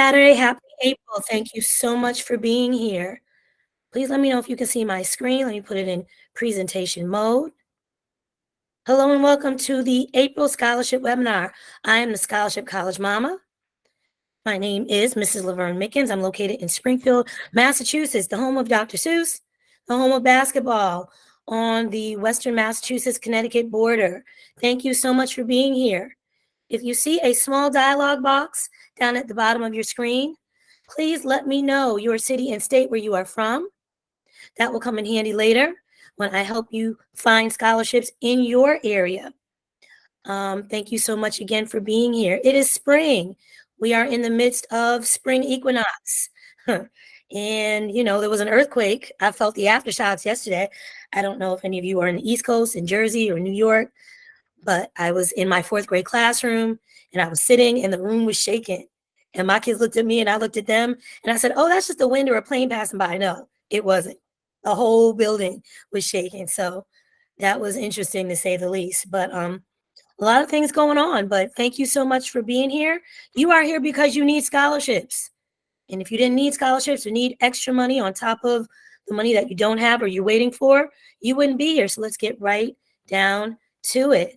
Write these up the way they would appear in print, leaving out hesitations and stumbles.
Saturday. Happy April. Thank you so much for being here. Please let me know if you can see my screen. Let me put it in presentation mode. Hello and welcome to the April Scholarship Webinar. I am the Scholarship College Mama. My name is Mrs. Laverne Mickens. I'm located in Springfield, Massachusetts, the home of Dr. Seuss, the home of basketball on the Western Massachusetts-Connecticut border. Thank you so much for being here. If you see a small dialog box down at the bottom of your screen, please let me know your city and state where you are from. That will come in handy later when I help you find scholarships in your area. Thank you so much again for being here. It is spring. We are in the midst of spring equinox. And, there was an earthquake. I felt the aftershocks yesterday. I don't know if any of you are in the East Coast, in Jersey or New York, but I was in my fourth grade classroom and I was sitting and the room was shaking. And my kids looked at me and I looked at them and I said, oh, that's just the wind or a plane passing by. No, it wasn't. The whole building was shaking. So that was interesting to say the least. But a lot of things going on. But thank you so much for being here. You are here because you need scholarships. And if you didn't need scholarships or need extra money on top of the money that you don't have or you're waiting for, you wouldn't be here. So let's get right down to it.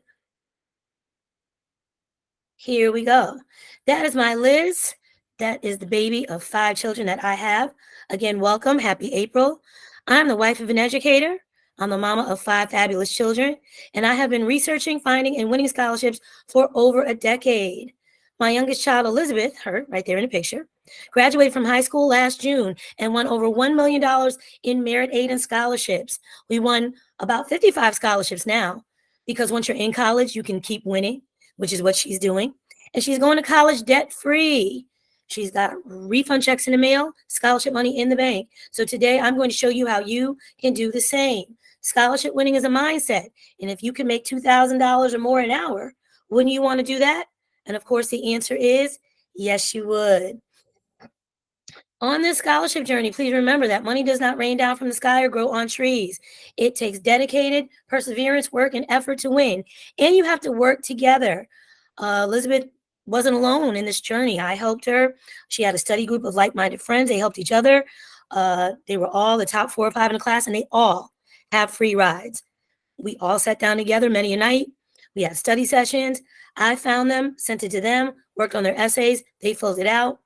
Here we go. That is my Liz. That is the baby of 5 children that I have. Again, welcome. Happy April. I'm the wife of an educator. I'm the mama of 5 fabulous children, and I have been researching, finding, and winning scholarships for over a decade. My youngest child, Elizabeth, her right there in the picture, graduated from high school last June and won over $1 million in merit aid and scholarships. We won about 55 scholarships now because once you're in college, you can keep winning, which is what she's doing. And she's going to college debt-free. She's got refund checks in the mail, scholarship money in the bank. So today I'm going to show you how you can do the same. Scholarship winning is a mindset. And if you can make $2,000 or more an hour, wouldn't you want to do that? And of course, the answer is yes, you would. On this scholarship journey, please remember that money does not rain down from the sky or grow on trees. It takes dedicated perseverance, work, and effort to win. And you have to work together. Elizabeth wasn't alone in this journey. I helped her. She had a study group of like-minded friends. They helped each other. They were all the top 4 or 5 in the class, and they all have free rides. We all sat down together many a night. We had study sessions. I found them, sent it to them, worked on their essays. They filled it out.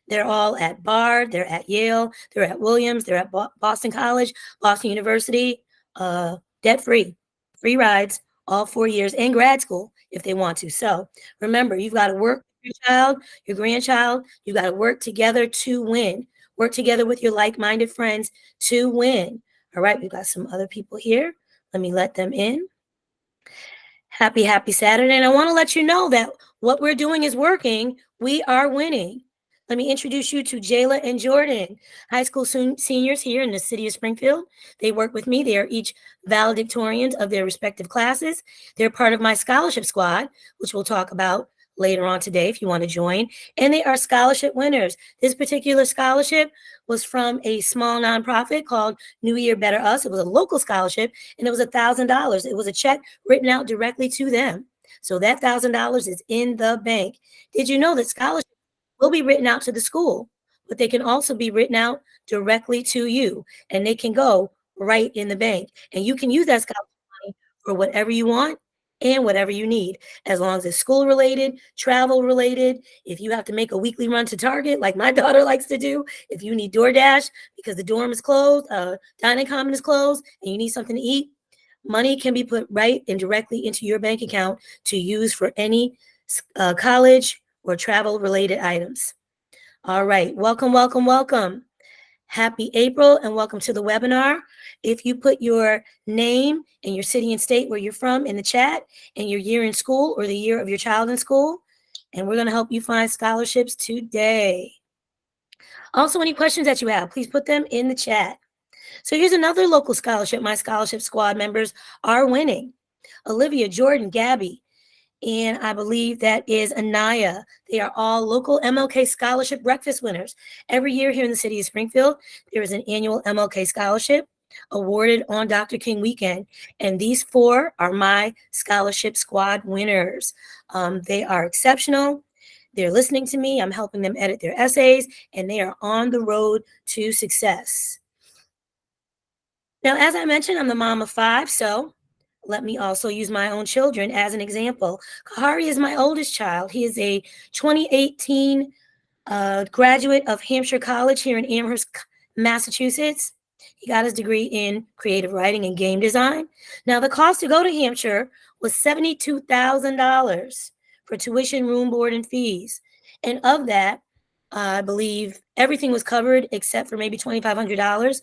They're all at Bard, they're at Yale, they're at Williams, they're at Boston College, Boston University, debt-free, free rides, all 4 years, and grad school if they want to. So remember, you've got to work with your child, your grandchild, you've got to work together to win. Work together with your like-minded friends to win. All right, we've got some other people here. Let me let them in. Happy Saturday. And I want to let you know that what we're doing is working. We are winning. Let me introduce you to Jayla and Jordan, high school seniors here in the city of Springfield. They work with me. They are each valedictorians of their respective classes. They're part of my scholarship squad, which we'll talk about later on today if you want to join. And they are scholarship winners. This particular scholarship was from a small nonprofit called New Year Better Us. It was a local scholarship, and it was $1,000. It was a check written out directly to them. So that $1,000 is in the bank. Did you know that scholarships will be written out to the school, but they can also be written out directly to you, and they can go right in the bank. And you can use that scholarship money for whatever you want and whatever you need, as long as it's school related, travel related. If you have to make a weekly run to Target, like my daughter likes to do, if you need DoorDash because the dorm is closed, dining common is closed, and you need something to eat, money can be put right and directly into your bank account to use for any college or travel related items. All right, welcome. Happy April and welcome to the webinar. If you put your name and your city and state where you're from in the chat and your year in school or the year of your child in school, and we're going to help you find scholarships today. Also, any questions that you have, please put them in the chat. So here's another local scholarship my scholarship squad members are winning. Olivia, Jordan, Gabby, and I believe that is Anaya. They are all local MLK Scholarship Breakfast winners. Every year here in the city of Springfield, there is an annual MLK Scholarship awarded on Dr. King weekend. And these 4 are my scholarship squad winners. They are exceptional. They're listening to me. I'm helping them edit their essays, and they are on the road to success. Now, as I mentioned, I'm the mom of 5, so let me also use my own children as an example. Kahari is my oldest child. He is a 2018 graduate of Hampshire College here in Amherst, Massachusetts. He got his degree in creative writing and game design. Now, the cost to go to Hampshire was $72,000 for tuition, room, board, and fees. And of that, I believe everything was covered except for maybe $2,500.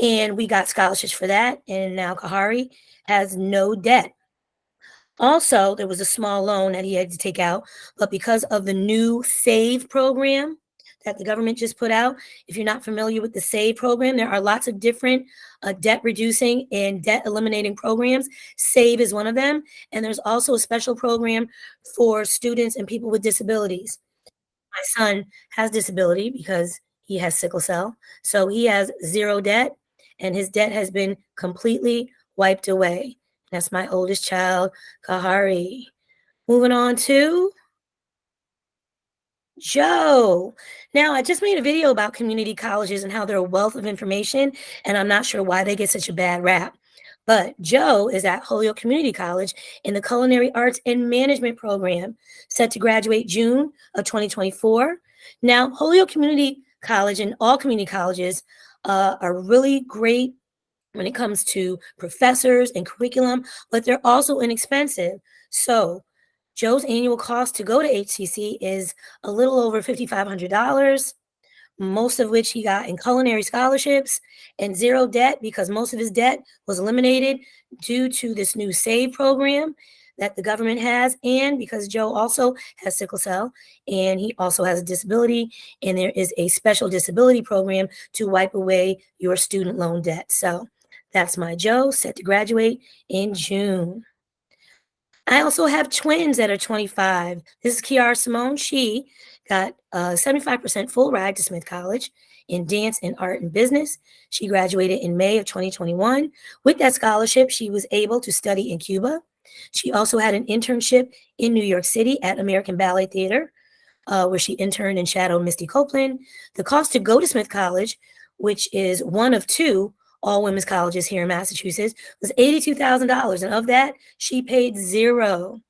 And we got scholarships for that. And now Kahari has no debt. Also, there was a small loan that he had to take out, but because of the new SAVE program that the government just put out, if you're not familiar with the SAVE program, there are lots of different debt reducing and debt eliminating programs. SAVE is one of them. And there's also a special program for students and people with disabilities. My son has disability because he has sickle cell. So he has zero debt, and his debt has been completely wiped away. That's my oldest child, Kahari. Moving on to Joe. Now, I just made a video about community colleges and how they're a wealth of information, and I'm not sure why they get such a bad rap. But Joe is at Holyoke Community College in the Culinary Arts and Management program, set to graduate June of 2024. Now, Holyoke Community College and all community colleges are really great when it comes to professors and curriculum, but they're also inexpensive. So Joe's annual cost to go to HCC is a little over $5,500, most of which he got in culinary scholarships and zero debt because most of his debt was eliminated due to this new SAVE program that the government has, and because Joe also has sickle cell and he also has a disability, and there is a special disability program to wipe away your student loan debt. So that's my Joe, set to graduate in June. I also have twins that are 25. This is Kiara Simone. She got a 75% full ride to Smith College in dance and art and business. She graduated in May of 2021. With that scholarship, she was able to study in Cuba. She also had an internship in New York City at American Ballet Theater, where she interned and shadowed Misty Copeland. The cost to go to Smith College, which is one of 2 all women's colleges here in Massachusetts, was $82,000. And of that, she paid zero.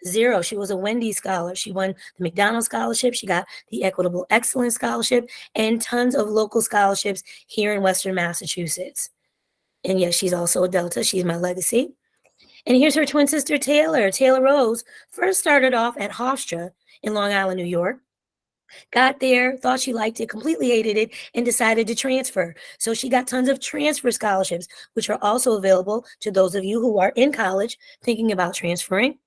She was a Wendy's scholar. She won the McDonald's scholarship. She got the Equitable Excellence Scholarship and tons of local scholarships here in Western Massachusetts. And yes, she's also a Delta. She's my legacy. And here's her twin sister, Taylor. Taylor Rose first started off at Hofstra in Long Island, New York. Got there, thought she liked it, completely hated it, and decided to transfer. So she got tons of transfer scholarships, which are also available to those of you who are in college thinking about transferring.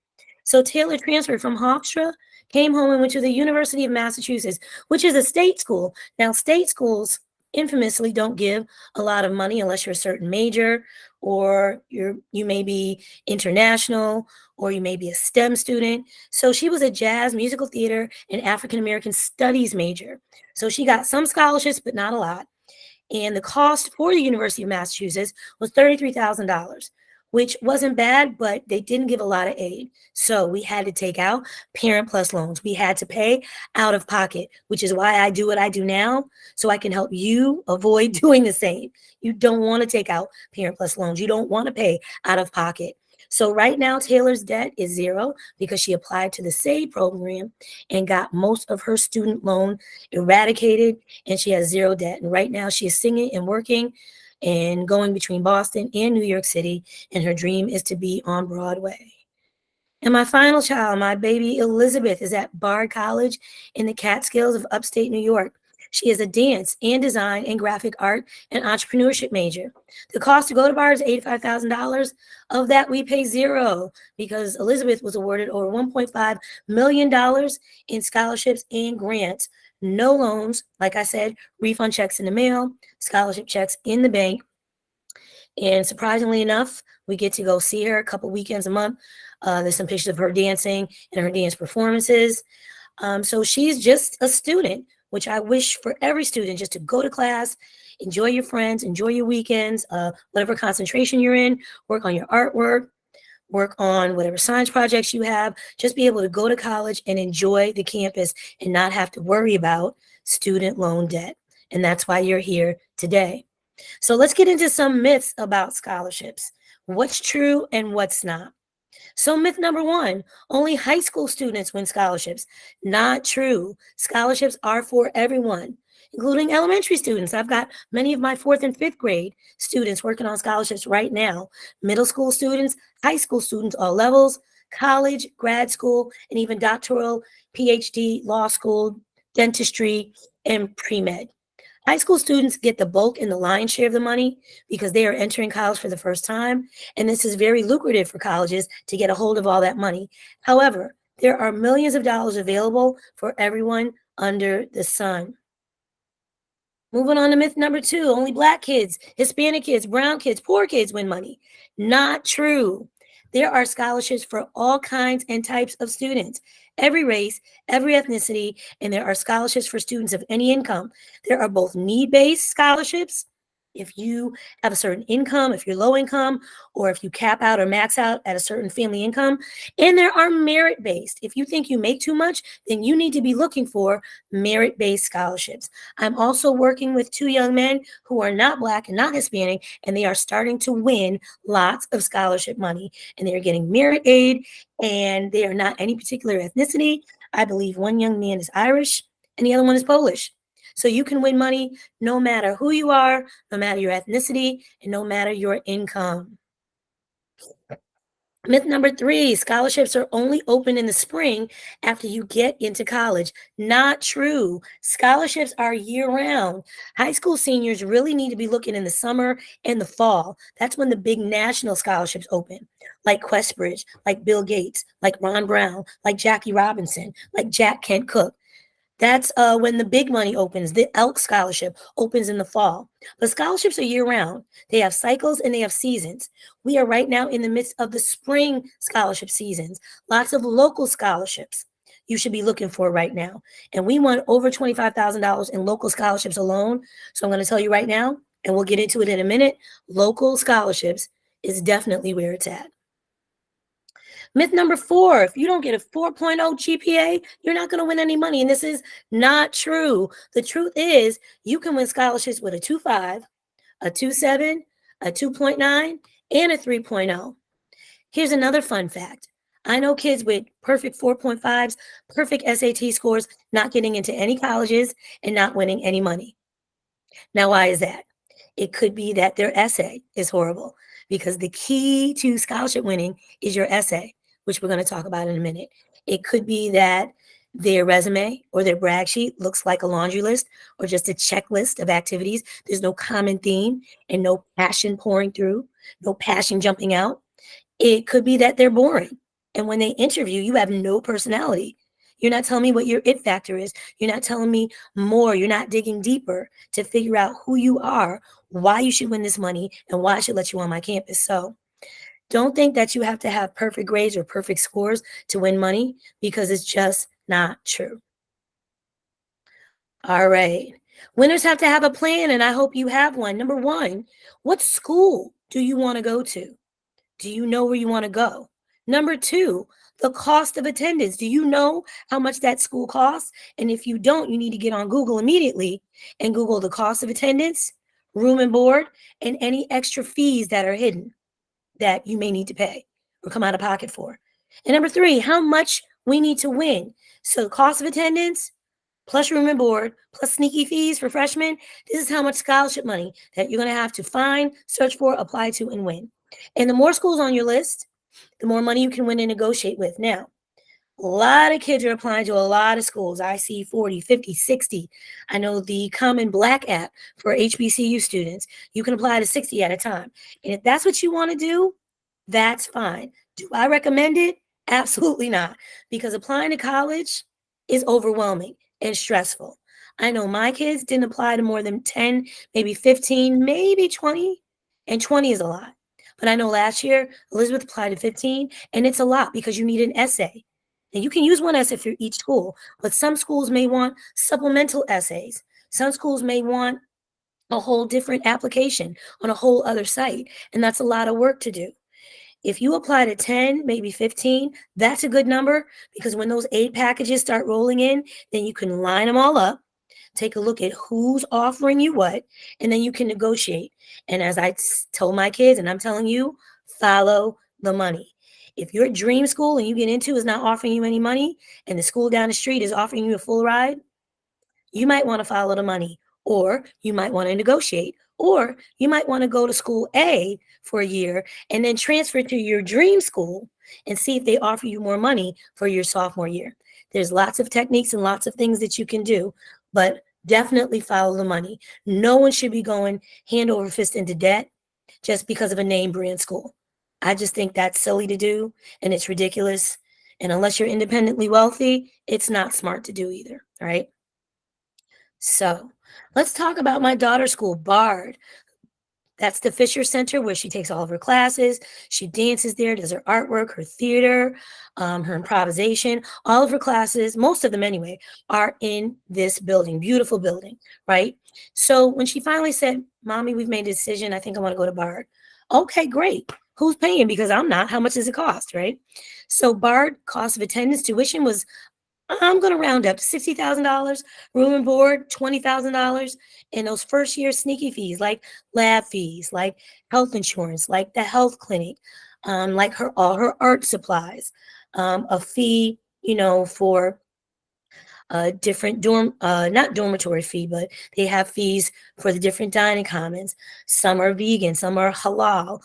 So Taylor transferred from Hofstra, came home and went to the University of Massachusetts, which is a state school. Now, state schools infamously don't give a lot of money unless you're a certain major, or you may be international, or you may be a STEM student. So she was a jazz, musical theater, and African American studies major. So she got some scholarships, but not a lot. And the cost for the University of Massachusetts was $33,000, which wasn't bad, but they didn't give a lot of aid. So we had to take out Parent Plus loans. We had to pay out of pocket, which is why I do what I do now, so I can help you avoid doing the same. You don't want to take out Parent Plus loans. You don't want to pay out of pocket. So right now, Taylor's debt is zero because she applied to the SAVE program and got most of her student loan eradicated, and she has zero debt. And right now, she is singing and working and going between Boston and New York City, and her dream is to be on Broadway. And my final child, my baby Elizabeth, is at Bard College in the Catskills of upstate New York. She is a dance and design and graphic art and entrepreneurship major. The cost to go to Bard is $85,000. Of that, we pay zero because Elizabeth was awarded over $1.5 million in scholarships and grants. No loans, like I said, refund checks in the mail, scholarship checks in the bank. And surprisingly enough, we get to go see her a couple weekends a month. There's some pictures of her dancing and her dance performances. So she's just a student, which I wish for every student, just to go to class, enjoy your friends, enjoy your weekends, whatever concentration you're in, work on your artwork. work on whatever science projects you have, just be able to go to college and enjoy the campus and not have to worry about student loan debt. And that's why you're here today. So let's get into some myths about scholarships. What's true and what's not. So, myth number one, only high school students win scholarships. Not true. Scholarships are for everyone, including elementary students. I've got many of my fourth and fifth grade students working on scholarships right now, middle school students, high school students, all levels, college, grad school, and even doctoral, PhD, law school, dentistry, and pre med. High school students get the bulk and the lion's share of the money because they are entering college for the first time. And this is very lucrative for colleges to get a hold of all that money. However, there are millions of dollars available for everyone under the sun. Moving on to myth number two, only Black kids, Hispanic kids, brown kids, poor kids win money. Not true. There are scholarships for all kinds and types of students, every race, every ethnicity, and there are scholarships for students of any income. There are both need-based scholarships. If you have a certain income, if you're low income, or if you cap out or max out at a certain family income, and there are merit-based. If you think you make too much, then you need to be looking for merit-based scholarships. I'm also working with two young men who are not Black and not Hispanic, and they are starting to win lots of scholarship money, and they're getting merit aid, and they are not any particular ethnicity. I believe one young man is Irish, and the other one is Polish. So you can win money no matter who you are, no matter your ethnicity, and no matter your income. Myth number three, scholarships are only open in the spring after you get into college. Not true. Scholarships are year round. High school seniors really need to be looking in the summer and the fall. That's when the big national scholarships open, like Questbridge, like Bill Gates, like Ron Brown, like Jackie Robinson, like Jack Kent Cooke. That's when the big money opens. The Elk Scholarship opens in the fall. But scholarships are year round. They have cycles and they have seasons. We are right now in the midst of the spring scholarship seasons. Lots of local scholarships you should be looking for right now. And we want over $25,000 in local scholarships alone. So I'm going to tell you right now, and we'll get into it in a minute, local scholarships is definitely where it's at. Myth number four, if you don't get a 4.0 GPA, you're not going to win any money. And this is not true. The truth is, you can win scholarships with a 2.5, a 2.7, a 2.9, and a 3.0. Here's another fun fact. I know kids with perfect 4.5s, perfect SAT scores, not getting into any colleges and not winning any money. Now, why is that? It could be that their essay is horrible because the key to scholarship winning is your essay, which we're going to talk about in a minute. It could be that their resume or their brag sheet looks like a laundry list or just a checklist of activities. There's no common theme and no passion pouring through, no passion jumping out. It could be that they're boring. And when they interview, you have no personality. You're not telling me what your it factor is. You're not telling me more. You're not digging deeper to figure out who you are, why you should win this money, and why I should let you on my campus. So don't think that you have to have perfect grades or perfect scores to win money because it's just not true. All right. Winners have to have a plan, and I hope you have one. Number one, what school do you want to go to? Do you know where you want to go? Number two, the cost of attendance. Do you know how much that school costs? And if you don't, you need to get on Google immediately and Google the cost of attendance, room and board, and any extra fees that are hidden that you may need to pay or come out of pocket for. And number three, how much we need to win. So, cost of attendance, plus room and board, plus sneaky fees for freshmen. This is how much scholarship money that you're going to have to find, search for, apply to, and win. And the more schools on your list, the more money you can win and negotiate with. Now, a lot of kids are applying to a lot of schools. I see 40, 50, 60. I know the Common Black app for HBCU students, you can apply to 60 at a time. And if that's what you want to do, that's fine. Do I recommend it? Absolutely not. Because applying to college is overwhelming and stressful. I know my kids didn't apply to more than 10, maybe 15, maybe 20, and 20 is a lot. But I know last year Elizabeth applied to 15, and it's a lot because you need an essay. And you can use one essay for each school, but some schools may want supplemental essays. Some schools may want a whole different application on a whole other site, and that's a lot of work to do. If you apply to 10, maybe 15, that's a good number because when those aid packages start rolling in, then you can line them all up, take a look at who's offering you what, and then you can negotiate. And as told my kids, and I'm telling you, follow the money. If your dream school and you get into is not offering you any money and the school down the street is offering you a full ride, you might want to follow the money, or you might want to negotiate, or you might want to go to school A for a year and then transfer to your dream school and see if they offer you more money for your sophomore year. There's lots of techniques and lots of things that you can do, but definitely follow the money. No one should be going hand over fist into debt just because of a name brand school. I just think that's silly to do and it's ridiculous. And unless you're independently wealthy, it's not smart to do either. Right. So let's talk about my daughter's school, Bard. That's the Fisher Center where she takes all of her classes. She dances there, does her artwork, her theater, her improvisation. All of her classes, most of them anyway, are in this building, beautiful building, right? So when she finally said, Mommy, we've made a decision. I think I want to go to Bard. Okay, great. Who's paying? Because I'm not. How much does it cost, right? So Bard cost of attendance tuition was, I'm going to round up to $60,000, room and board, $20,000. And those first year sneaky fees, like lab fees, like health insurance, like the health clinic, like all her art supplies, a fee, for a different not dormitory fee, but they have fees for the different dining commons. Some are vegan, some are halal,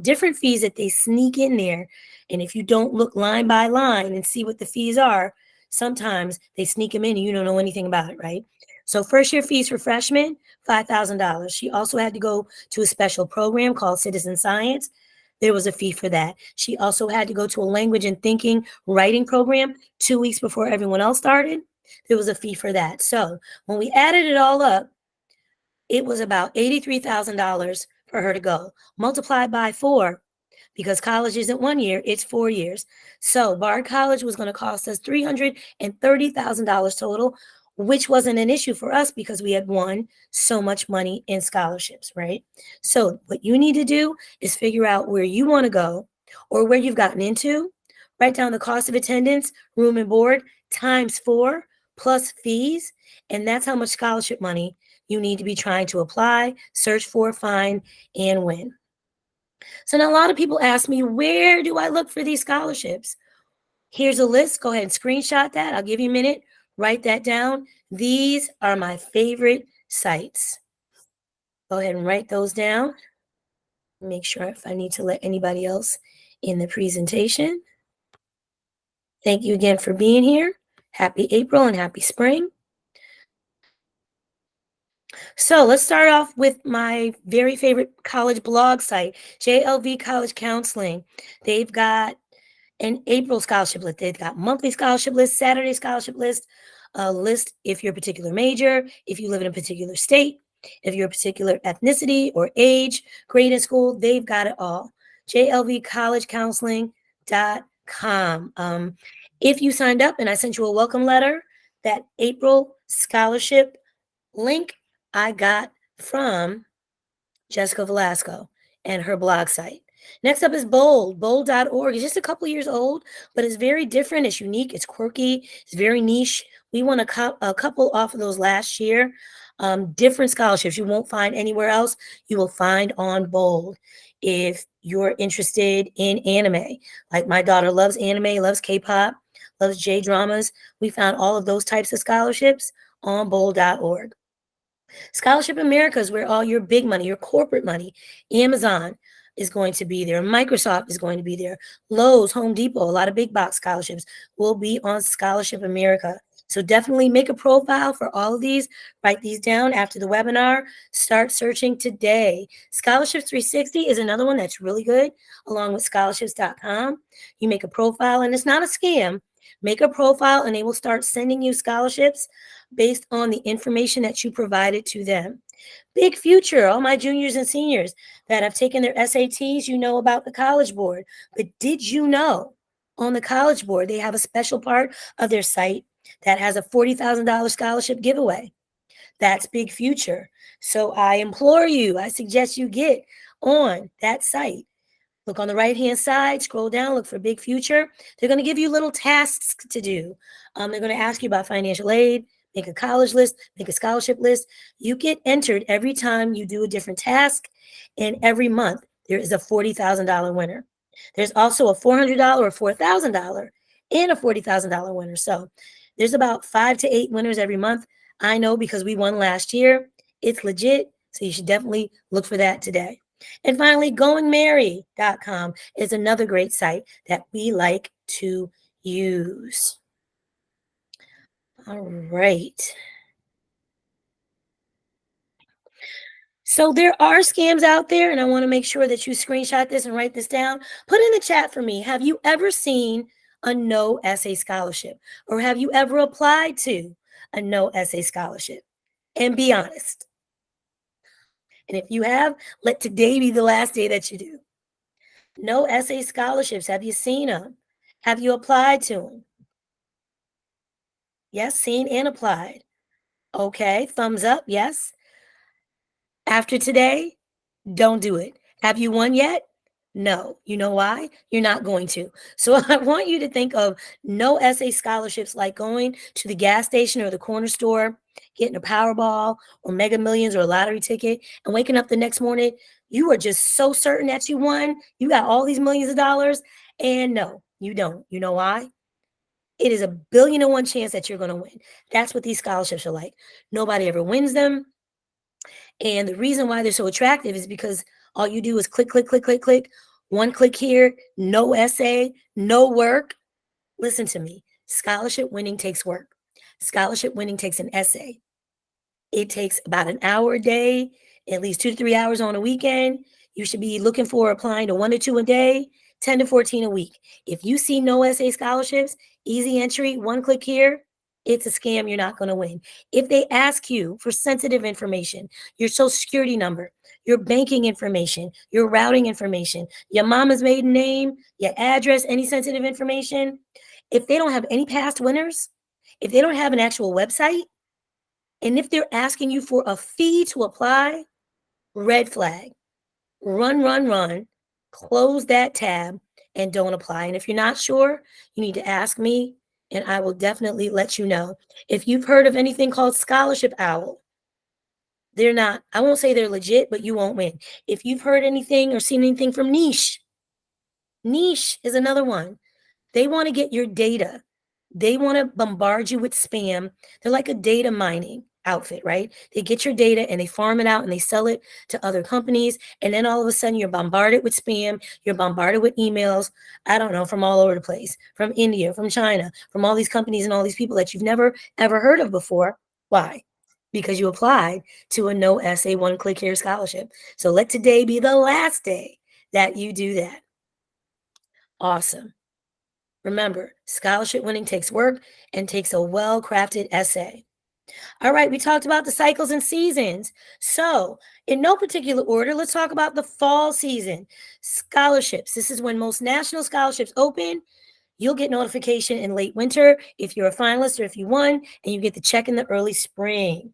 different fees that they sneak in there. And if you don't look line by line and see what the fees are, sometimes they sneak them in and you don't know anything about it, right? So first year fees for freshmen, $5,000. She also had to go to a special program called Citizen Science. There was a fee for that. She also had to go to a language and thinking writing program 2 weeks before everyone else started. There was a fee for that. So when we added it all up, it was about $83,000 for her to go. Multiplied by 4, because college isn't 1 year, it's 4 years. So Bard College was going to cost us $330,000 total, which wasn't an issue for us because we had won so much money in scholarships, right? So what you need to do is figure out where you want to go or where you've gotten into, write down the cost of attendance, room and board, times 4 plus fees, and that's how much scholarship money you need to be trying to apply, search for, find, and win. So now a lot of people ask me, where do I look for these scholarships? Here's a list. Go ahead and screenshot that. I'll give you a minute. Write that down. These are my favorite sites. Go ahead and write those down. Make sure if I need to let anybody else in the presentation. Thank you again for being here. Happy April and happy spring. So let's start off with my very favorite college blog site, JLV College Counseling. They've got an April scholarship list. They've got monthly scholarship list, Saturday scholarship list, a list if you're a particular major, if you live in a particular state, if you're a particular ethnicity or age, grade in school, they've got it all. jlvcollegecounseling.com. If you signed up and I sent you a welcome letter, that April scholarship link I got from Jessica Velasco and her blog site. Next up is Bold, bold.org. It's just a couple years old, but it's very different. It's unique. It's quirky. It's very niche. We won a couple off of those last year. Different scholarships you won't find anywhere else. You will find on Bold. If you're interested in anime, like my daughter loves anime, loves K-pop, loves J-dramas, we found all of those types of scholarships on bold.org. Scholarship America is where all your big money, your corporate money, Amazon is going to be there. Microsoft is going to be there. Lowe's, Home Depot, a lot of big box scholarships will be on Scholarship America. So definitely make a profile for all of these. Write these down after the webinar. Start searching today. Scholarships 360 is another one that's really good, along with scholarships.com. You make a profile, and it's not a scam. Make a profile, and they will start sending you scholarships based on the information that you provided to them. Big future, all my juniors and seniors that have taken their SATs, you know about the College Board. But did you know on the College Board, they have a special part of their site that has a $40,000 scholarship giveaway? That's big future. So I implore you, I suggest you get on that site. Look on the right-hand side, scroll down, look for Big Future. They're going to give you little tasks to do. They're going to ask you about financial aid, make a college list, make a scholarship list. You get entered every time you do a different task, and every month there is a $40,000 winner. There's also a $400 or $4,000 and a $40,000 winner. So there's about 5 to 8 winners every month. I know because we won last year. It's legit. So you should definitely look for that today. And finally, goingmerry.com is another great site that we like to use. All right. So there are scams out there, and I want to make sure that you screenshot this and write this down. Put in the chat for me. Have you ever seen a no essay scholarship? Or have you ever applied to a no essay scholarship? And be honest. And if you have, let today be the last day that you do. No essay scholarships. Have you seen them? Have you applied to them? Yes, seen and applied. Okay, thumbs up. Yes. After today, don't do it. Have you won yet? No. You know why? You're not going to. So I want you to think of no essay scholarships like going to the gas station or the corner store, getting a Powerball or Mega Millions or a lottery ticket, and waking up the next morning. You are just so certain that you won. You got all these millions of dollars. And no, you don't. You know why? It is a billion and one chance that you're going to win. That's what these scholarships are like. Nobody ever wins them. And the reason why they're so attractive is because all you do is click, click, click, click, click. One click here, no essay, no work. Listen to me. Scholarship winning takes work. Scholarship winning takes an essay. It takes about an hour a day, at least 2 to 3 hours on a weekend. You should be looking for applying to 1 to 2 a day, 10 to 14 a week. If you see no essay scholarships, easy entry, one click here, it's a scam. You're not going to win. If they ask you for sensitive information, your social security number, your banking information, your routing information, your mama's maiden name, your address, any sensitive information, if they don't have any past winners, if they don't have an actual website, and if they're asking you for a fee to apply, red flag. Run, run, run. Close that tab and don't apply. And if you're not sure, you need to ask me and I will definitely let you know. If you've heard of anything called Scholarship Owl, they're not, I won't say they're legit, but you won't win. If you've heard anything or seen anything from Niche, Niche is another one. They want to get your data. They want to bombard you with spam. They're like a data mining outfit, right? They get your data and they farm it out and they sell it to other companies. And then all of a sudden you're bombarded with spam. You're bombarded with emails, I don't know, from all over the place, from India, from China, from all these companies and all these people that you've never, ever heard of before. Why? Because you applied to a no essay, one click here scholarship. So let today be the last day that you do that. Awesome. Remember, scholarship winning takes work and takes a well-crafted essay. All right, we talked about the cycles and seasons. So, in no particular order, let's talk about the fall season. Scholarships. This is when most national scholarships open. You'll get notification in late winter if you're a finalist or if you won, and you get the check in the early spring.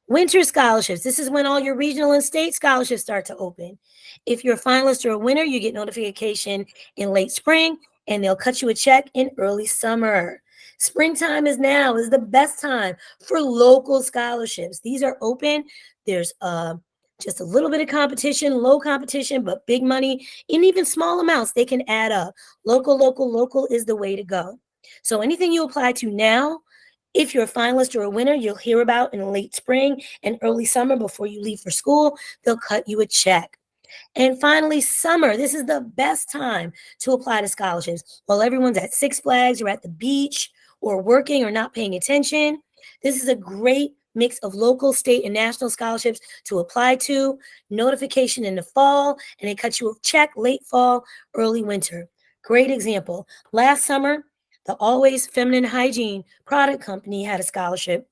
Winter scholarships. This is when all your regional and state scholarships start to open. If you're a finalist or a winner, you get notification in late spring and they'll cut you a check in early summer. Springtime is now, is the best time for local scholarships. These are open. There's just a little bit of competition, low competition, but big money in even small amounts, they can add up. Local, local, local is the way to go. So anything you apply to now, if you're a finalist or a winner, you'll hear about in late spring and early summer before you leave for school. They'll cut you a check. And finally, summer. This is the best time to apply to scholarships. While everyone's at Six Flags or at the beach or working or not paying attention, this is a great mix of local, state, and national scholarships to apply to. Notification in the fall, and they cut you a check late fall, early winter. Great example. Last summer, the Always Feminine Hygiene product company had a scholarship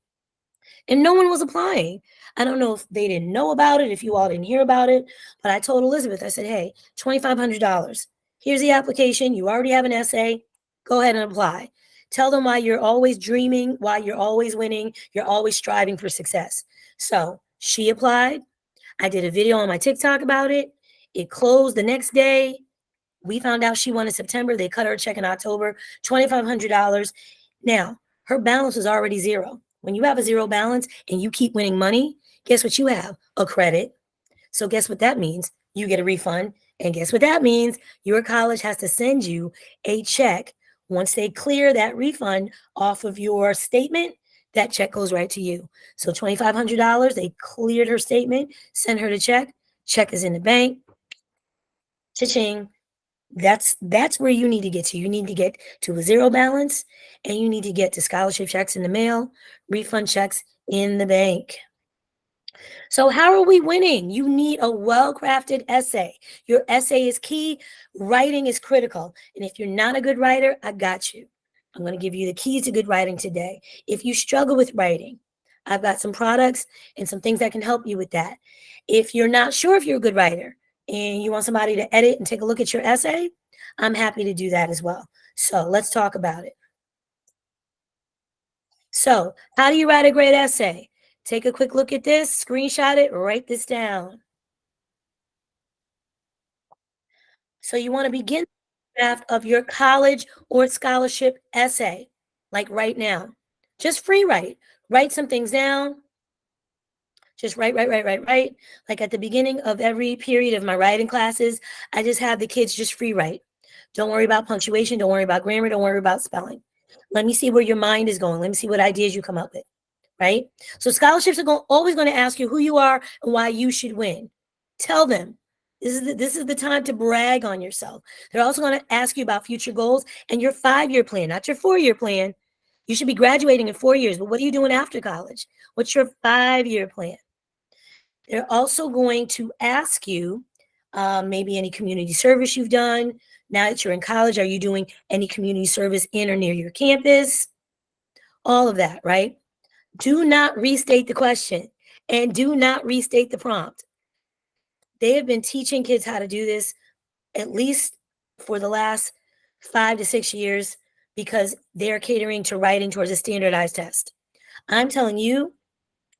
and no one was applying. I don't know if they didn't know about it, if you all didn't hear about it, but I told Elizabeth, I said, hey, $2,500. Here's the application. You already have an essay. Go ahead and apply. Tell them why you're always dreaming, why you're always winning, you're always striving for success. So she applied. I did a video on my TikTok about it. It closed the next day. We found out she won in September. They cut her a check in October, $2,500. Now, her balance was already zero. When you have a zero balance and you keep winning money, guess what you have? A credit. So guess what that means? You get a refund. And guess what that means? Your college has to send you a check. Once they clear that refund off of your statement, that check goes right to you. So $2,500, they cleared her statement, sent her the check. Check is in the bank. Cha-ching. That's where you need to get to. You need to get to a zero balance, and you need to get to scholarship checks in the mail, refund checks in the bank. So how are we winning? You need a well-crafted essay. Your essay is key. Writing is critical. And if you're not a good writer, I got you. I'm going to give you the keys to good writing today. If you struggle with writing, I've got some products and some things that can help you with that. If you're not sure if you're a good writer and you want somebody to edit and take a look at your essay, I'm happy to do that as well. So let's talk about it. So, how do you write a great essay? Take a quick look at this, screenshot it, write this down. So, you want to begin the draft of your college or scholarship essay, like right now. Just free write. Write some things down. Just write. Like at the beginning of every period of my writing classes, I just have the kids just free write. Don't worry about punctuation. Don't worry about grammar. Don't worry about spelling. Let me see where your mind is going. Let me see what ideas you come up with. Right? So scholarships are always going to ask you who you are and why you should win. Tell them. This is the time to brag on yourself. They're also going to ask you about future goals and your 5-year plan, not your 4-year plan. You should be graduating in 4 years, but what are you doing after college? What's your 5-year plan? They're also going to ask you maybe any community service you've done. Now that you're in college, are you doing any community service in or near your campus? All of that, right? Do not restate the question and do not restate the prompt. They have been teaching kids how to do this at least for the last 5 to 6 years because they're catering to writing towards a standardized test. I'm telling you,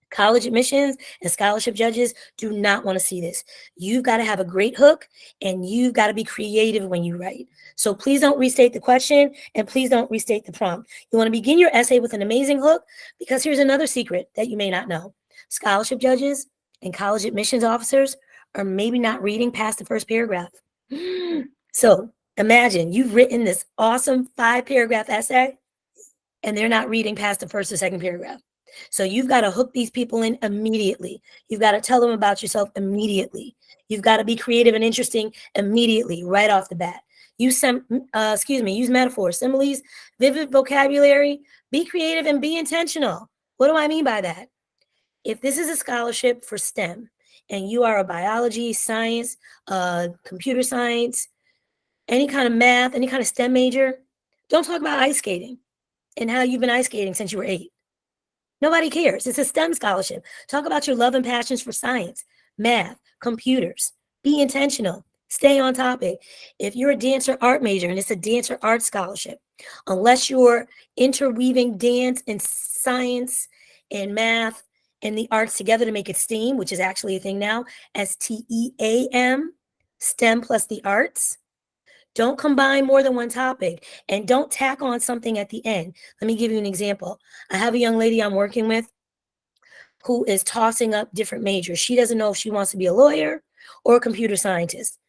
college admissions and scholarship judges do not want to see this. You've got to have a great hook and you've got to be creative when you write. So please don't restate the question and please don't restate the prompt. You want to begin your essay with an amazing hook because here's another secret that you may not know. Scholarship judges and college admissions officers are maybe not reading past the first paragraph. So imagine you've written this awesome 5-paragraph essay and they're not reading past the first or second paragraph. So you've got to hook these people in immediately. You've got to tell them about yourself immediately. You've got to be creative and interesting immediately, right off the bat. Use use metaphors, similes, vivid vocabulary. Be creative and be intentional. What do I mean by that? If this is a scholarship for STEM and you are a biology, science, computer science, any kind of math, any kind of STEM major, don't talk about ice skating and how you've been ice skating since you were 8. Nobody cares. It's a STEM scholarship. Talk about your love and passions for science, math, computers. Be intentional. Stay on topic. If you're a dancer art major and it's a dancer art scholarship, unless you're interweaving dance and science and math and the arts together to make it STEAM, which is actually a thing now, STEAM, STEM plus the arts. Don't combine more than one topic and don't tack on something at the end. Let me give you an example. I have a young lady I'm working with who is tossing up different majors. She doesn't know if she wants to be a lawyer or a computer scientist.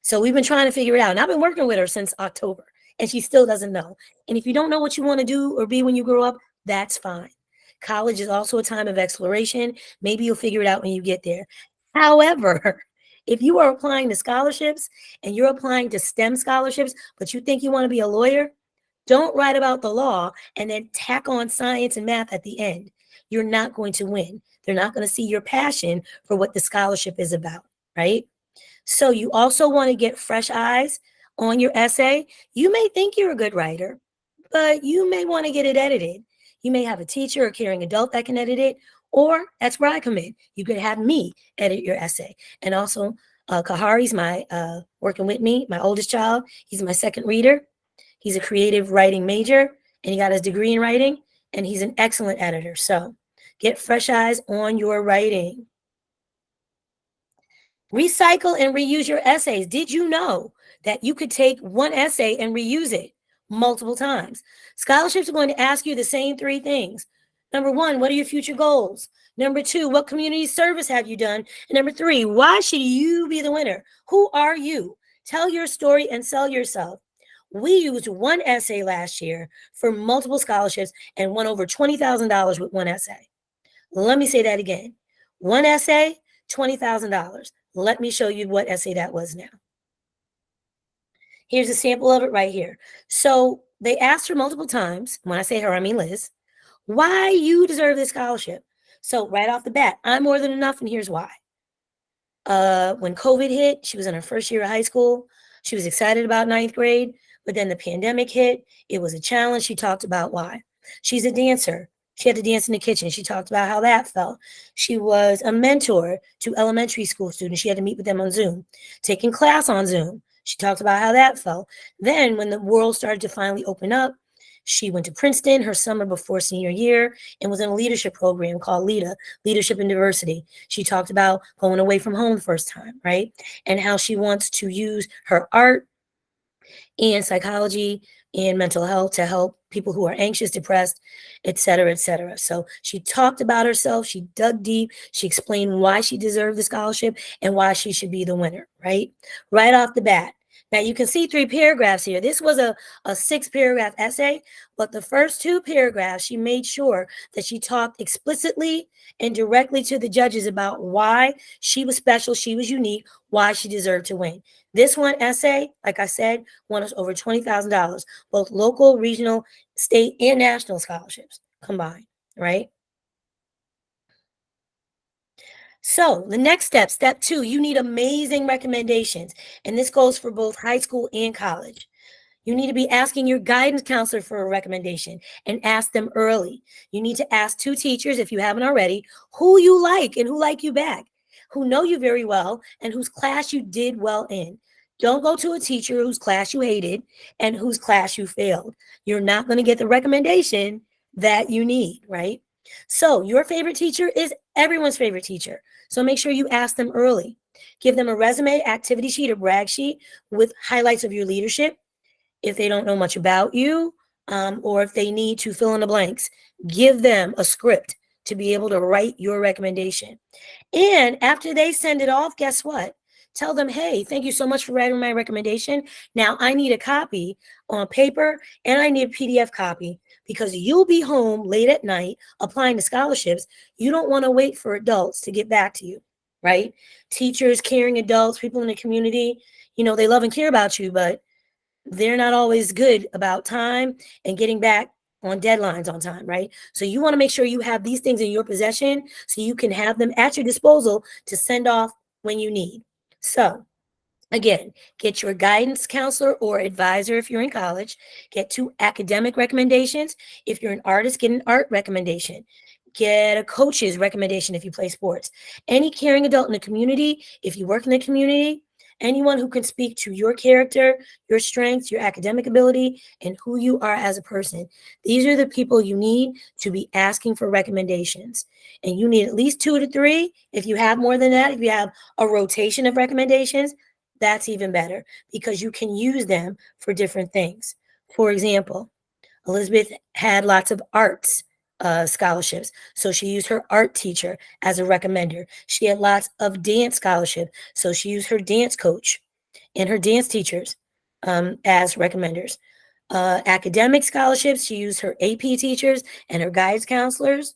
So we've been trying to figure it out. And I've been working with her since October and she still doesn't know. And if you don't know what you want to do or be when you grow up, that's fine. College is also a time of exploration. Maybe you'll figure it out when you get there. However, if you are applying to scholarships and you're applying to STEM scholarships, but you think you want to be a lawyer, don't write about the law and then tack on science and math at the end. You're not going to win. They're not going to see your passion for what the scholarship is about, right? So you also want to get fresh eyes on your essay. You may think you're a good writer, but you may want to get it edited. You may have a teacher or caring adult that can edit it, or that's where I come in. You could have me edit your essay. And also, Kahari's working with me, my oldest child. He's my second reader. He's a creative writing major, and he got his degree in writing, and he's an excellent editor. So get fresh eyes on your writing. Recycle and reuse your essays. Did you know that you could take one essay and reuse it multiple times. Scholarships are going to ask you the same three things. Number one, what are your future goals? Number two, what community service have you done? And number three, why should you be the winner? Who are you? Tell your story and sell yourself. We used one essay last year for multiple scholarships and won over $20,000 with one essay. Let me say that again. One essay, $20,000. Let me show you what essay that was now. Here's a sample of it right here. So they asked her multiple times. When I say her, I mean Liz. Why you deserve this scholarship? So right off the bat, I'm more than enough, and here's why. When COVID hit, she was in her first year of high school. She was excited about ninth grade, but then the pandemic hit. It was a challenge. She talked about why. She's a dancer. She had to dance in the kitchen. She talked about how that felt. She was a mentor to elementary school students. She had to meet with them on Zoom, taking class on Zoom. She talked about how that felt. Then when the world started to finally open up, she went to Princeton her summer before senior year and was in a leadership program called LEADA, Leadership and Diversity. She talked about going away from home the first time, right? And how she wants to use her art and psychology and mental health to help people who are anxious, depressed, et cetera, et cetera. So she talked about herself. She dug deep. She explained why she deserved the scholarship and why she should be the winner, right? Right off the bat. Now you can see 3 paragraphs here. This was a 6-paragraph essay, but the first 2 paragraphs, she made sure that she talked explicitly and directly to the judges about why she was special, she was unique, why she deserved to win. This one essay, like I said, won us over $20,000, both local, regional, state, and national scholarships combined, right? So the next step 2, you need amazing recommendations. And this goes for both high school and college. You need to be asking your guidance counselor for a recommendation and ask them early. You need to ask 2 teachers, if you haven't already, who you like and who like you back, who know you very well and whose class you did well in. Don't go to a teacher whose class you hated and whose class you failed. You're not going to get the recommendation that you need, right? So your favorite teacher is everyone's favorite teacher. So make sure you ask them early. Give them a resume, activity sheet, or brag sheet with highlights of your leadership. If they don't know much about you, or if they need to fill in the blanks, give them a script to be able to write your recommendation. And after they send it off, guess what? Tell them, hey, thank you so much for writing my recommendation. Now I need a copy on paper and I need a PDF copy because you'll be home late at night applying to scholarships. You don't want to wait for adults to get back to you, right? Teachers, caring adults, people in the community, they love and care about you, but they're not always good about time and getting back on deadlines on time, right? So you want to make sure you have these things in your possession so you can have them at your disposal to send off when you need. So again, get your guidance counselor or advisor if you're in college. Get 2 academic recommendations. If you're an artist, get an art recommendation. Get a coach's recommendation if you play sports. Any caring adult in the community, if you work in the community, anyone who can speak to your character, your strengths, your academic ability, and who you are as a person. These are the people you need to be asking for recommendations. And you need at least 2 to 3. If you have more than that, if you have a rotation of recommendations, that's even better because you can use them for different things. For example, Elizabeth had lots of arts scholarships. So she used her art teacher as a recommender. She had lots of dance scholarship. So she used her dance coach and her dance teachers as recommenders. Academic scholarships, she used her AP teachers and her guidance counselors.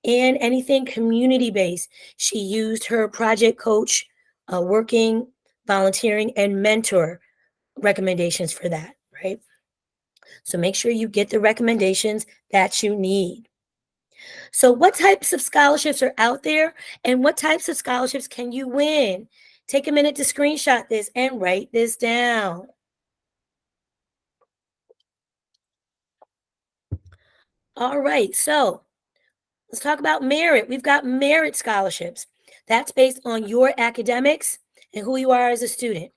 And anything community-based, she used her project coach, working, volunteering, and mentor recommendations for that, right? So make sure you get the recommendations that you need. So what types of scholarships are out there and what types of scholarships can you win? Take a minute to screenshot this and write this down. All right, so let's talk about merit. We've got merit scholarships. That's based on your academics and who you are as a student.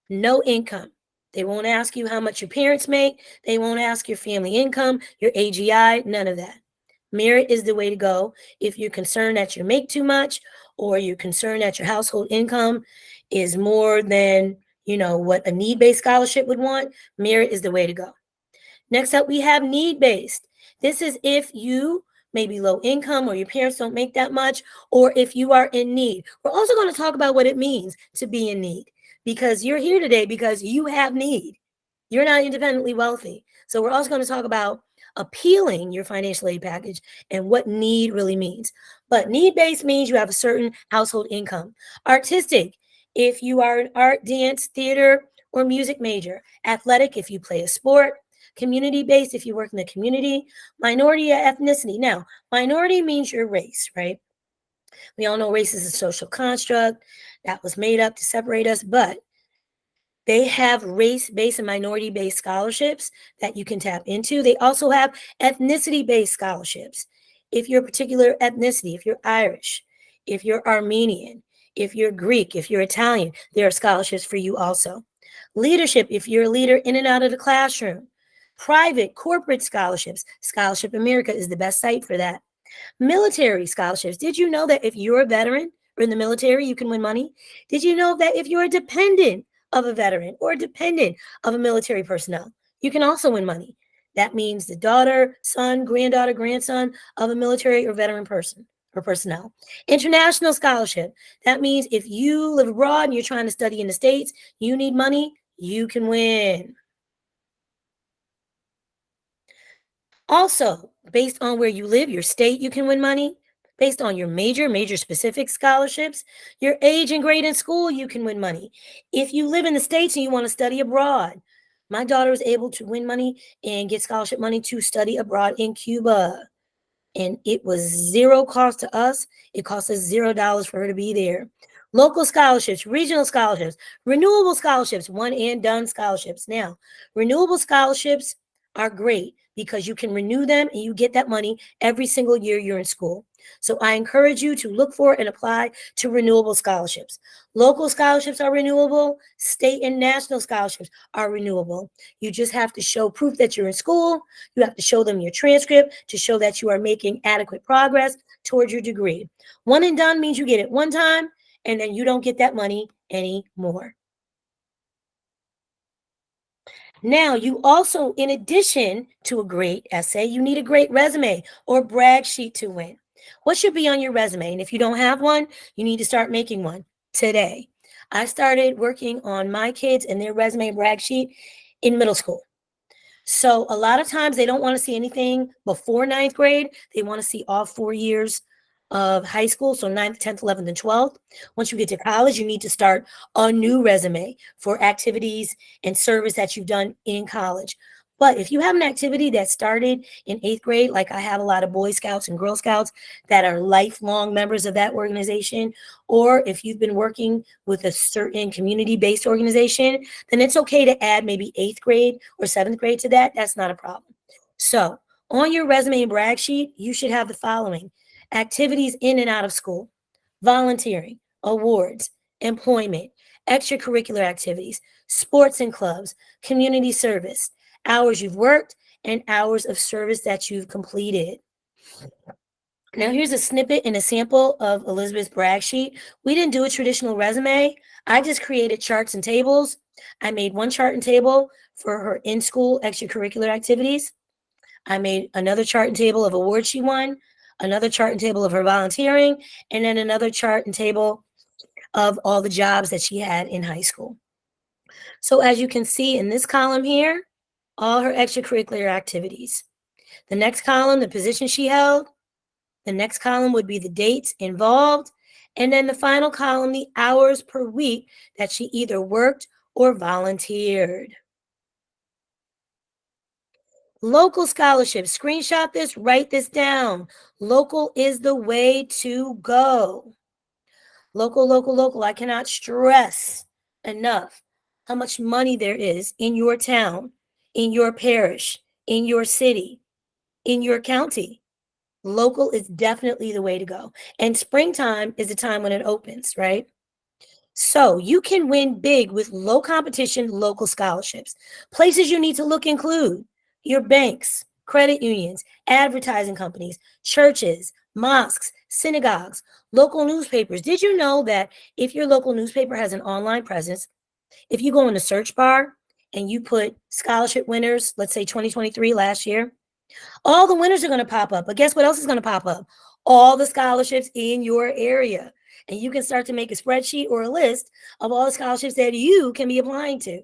No income. They won't ask you how much your parents make. They won't ask your family income, your AGI, none of that. Merit is the way to go if you're concerned that you make too much or you're concerned that your household income is more than what a need-based scholarship would want, merit is the way to go. Next up, we have need-based. This is if you may be low income or your parents don't make that much, or if you are in need. We're also going to talk about what it means to be in need, because you're here today because you have need. You're not independently wealthy. So we're also going to talk about appealing your financial aid package and what need really means. But need-based means you have a certain household income. Artistic, if you are an art, dance, theater, or music major. Athletic, if you play a sport. Community-based, if you work in the community. Minority ethnicity. Now, minority means your race, right? We all know race is a social construct that was made up to separate us, but they have race-based and minority-based scholarships that you can tap into. They also have ethnicity-based scholarships. If you're a particular ethnicity, if you're Irish, if you're Armenian, if you're Greek, if you're Italian, there are scholarships for you also. Leadership, if you're a leader in and out of the classroom. Private, corporate scholarships. Scholarship America is the best site for that. Military scholarships. Did you know that if you're a veteran or in the military, you can win money? Did you know that if you're a dependent of a veteran or a dependent of a military personnel, you can also win money? That means the daughter, son, granddaughter, grandson of a military or veteran person or personnel. International scholarship. That means if you live abroad and you're trying to study in the States, you need money, you can win. Also, based on where you live, your state, you can win money. Based on your major specific scholarships, your age and grade in school, you can win money. If you live in the States and you want to study abroad, my daughter was able to win money and get scholarship money to study abroad in Cuba. And it was zero cost to us. It cost us $0 for her to be there. Local scholarships, regional scholarships, renewable scholarships, one and done scholarships. Now, renewable scholarships are great because you can renew them and you get that money every single year you're in school. So I encourage you to look for and apply to renewable scholarships. Local scholarships are renewable, state and national scholarships are renewable. You just have to show proof that you're in school. You have to show them your transcript to show that you are making adequate progress towards your degree. One and done means you get it one time and then you don't get that money anymore. Now, you also, in addition to a great essay, you need a great resume or brag sheet to win. What should be on your resume? And if you don't have one, you need to start making one today. I started working on my kids and their resume brag sheet in middle school. So a lot of times they don't want to see anything before ninth grade. They want to see all 4 years of high school, so ninth, 10th, 11th, and 12th. Once you get to college, you need to start a new resume for activities and service that you've done in college. But if you have an activity that started in 8th grade, like I have a lot of Boy Scouts and Girl Scouts that are lifelong members of that organization, or if you've been working with a certain community-based organization, then it's okay to add maybe 8th grade or 7th grade to that. That's not a problem. So on your resume and brag sheet, you should have the following: activities in and out of school, volunteering, awards, employment, extracurricular activities, sports and clubs, community service, hours you've worked, and hours of service that you've completed. Now, here's a snippet and a sample of Elizabeth's brag sheet. We didn't do a traditional resume. I just created charts and tables. I made one chart and table for her in-school extracurricular activities. I made another chart and table of awards she won, another chart and table of her volunteering, and then another chart and table of all the jobs that she had in high school. So as you can see in this column here, all her extracurricular activities. The next column, the position she held. The next column would be the dates involved. And then the final column, the hours per week that she either worked or volunteered. Local scholarships. Screenshot this, write this down. Local is the way to go. Local, local, local. I cannot stress enough how much money there is in your town, in your parish, in your city, in your county. Local is definitely the way to go. And springtime is the time when it opens, right? So you can win big with low competition local scholarships. Places you need to look include your banks, credit unions, advertising companies, churches, mosques, synagogues, local newspapers. Did you know that if your local newspaper has an online presence, If you go in the search bar and you put scholarship winners, let's say 2023 last year, all the winners are going to pop up. But guess what else is going to pop up? All the scholarships in your area. And you can start to make a spreadsheet or a list of all the scholarships that you can be applying to.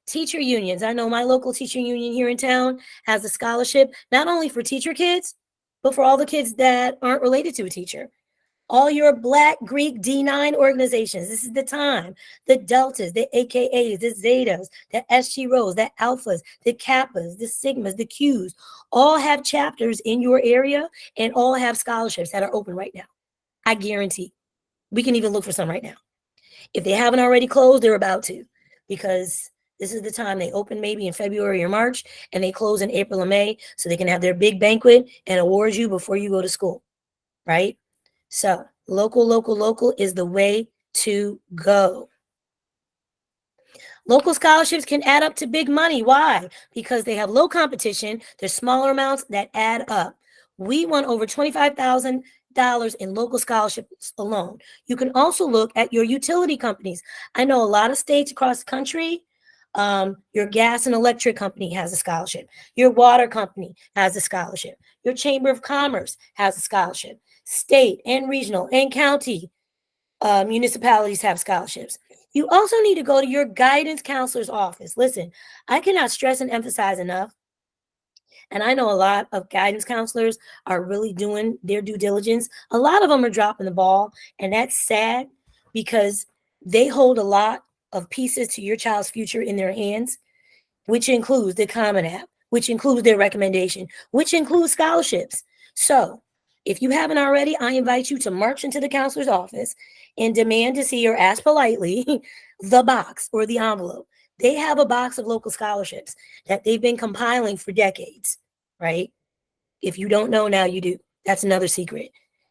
Teacher unions. I know my local teacher union here in town has a scholarship, not only for teacher kids, but for all the kids that aren't related to a teacher. All your Black Greek D9 organizations, this is the time. The Deltas, the AKAs, the Zetas, the SG Rows, the Alphas, the Kappas, the Sigmas, the Qs, all have chapters in your area and all have scholarships that are open right now. I guarantee. We can even look for some right now. If they haven't already closed, they're about to, because this is the time they open maybe in February or March and they close in April or May so they can have their big banquet and award you before you go to school, right? So local is the way to go. Local scholarships can add up to big money. Why? Because they have low competition. There's smaller amounts that add up. We won over $25,000 in local scholarships alone. You can also look at your utility companies. I know a lot of states across the country, your gas and electric company has a scholarship. Your water company has a scholarship. Your Chamber of Commerce has a scholarship. State and regional and county municipalities have scholarships. You also need to go to your guidance counselor's office. Listen, I cannot stress and emphasize enough. And I know a lot of guidance counselors are really doing their due diligence. A lot of them are dropping the ball, and that's sad because they hold a lot of pieces to your child's future in their hands, which includes the Common App, which includes their recommendation, which includes scholarships. So if you haven't already, I invite you to march into the counselor's office and demand to see or ask politely the box or the envelope. They have a box of local scholarships that they've been compiling for decades, right? If you don't know now, you do. That's another secret.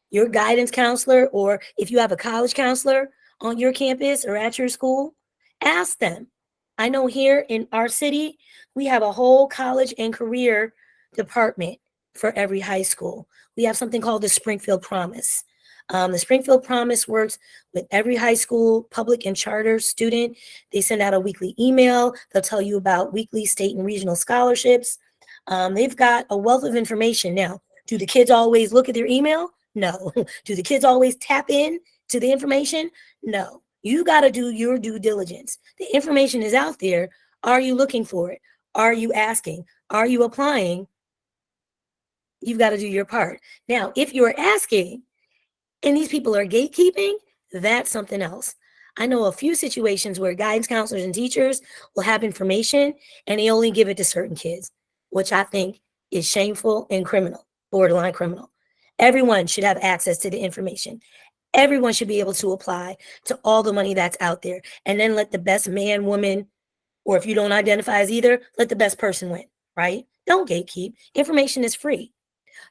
Your guidance counselor, or if you have a college counselor on your campus or at your school, ask them. I know here in our city, we have a whole college and career department for every high school. We have something called the Springfield Promise. The Springfield Promise works with every high school, public and charter student. They send out a weekly email. They'll tell you about weekly, state, and regional scholarships. They've got a wealth of information. Now, do the kids always look at their email? No. Do the kids always tap in to the information? No. You got to do your due diligence. The information is out there. Are you looking for it? Are you asking? Are you applying? You've got to do your part. Now, if you're asking and these people are gatekeeping, that's something else. I know a few situations where guidance counselors and teachers will have information and they only give it to certain kids, which I think is shameful and criminal, borderline criminal. Everyone should have access to the information. Everyone should be able to apply to all the money that's out there, and then let the best man, woman, or if you don't identify as either, let the best person win, right? Don't gatekeep. Information is free.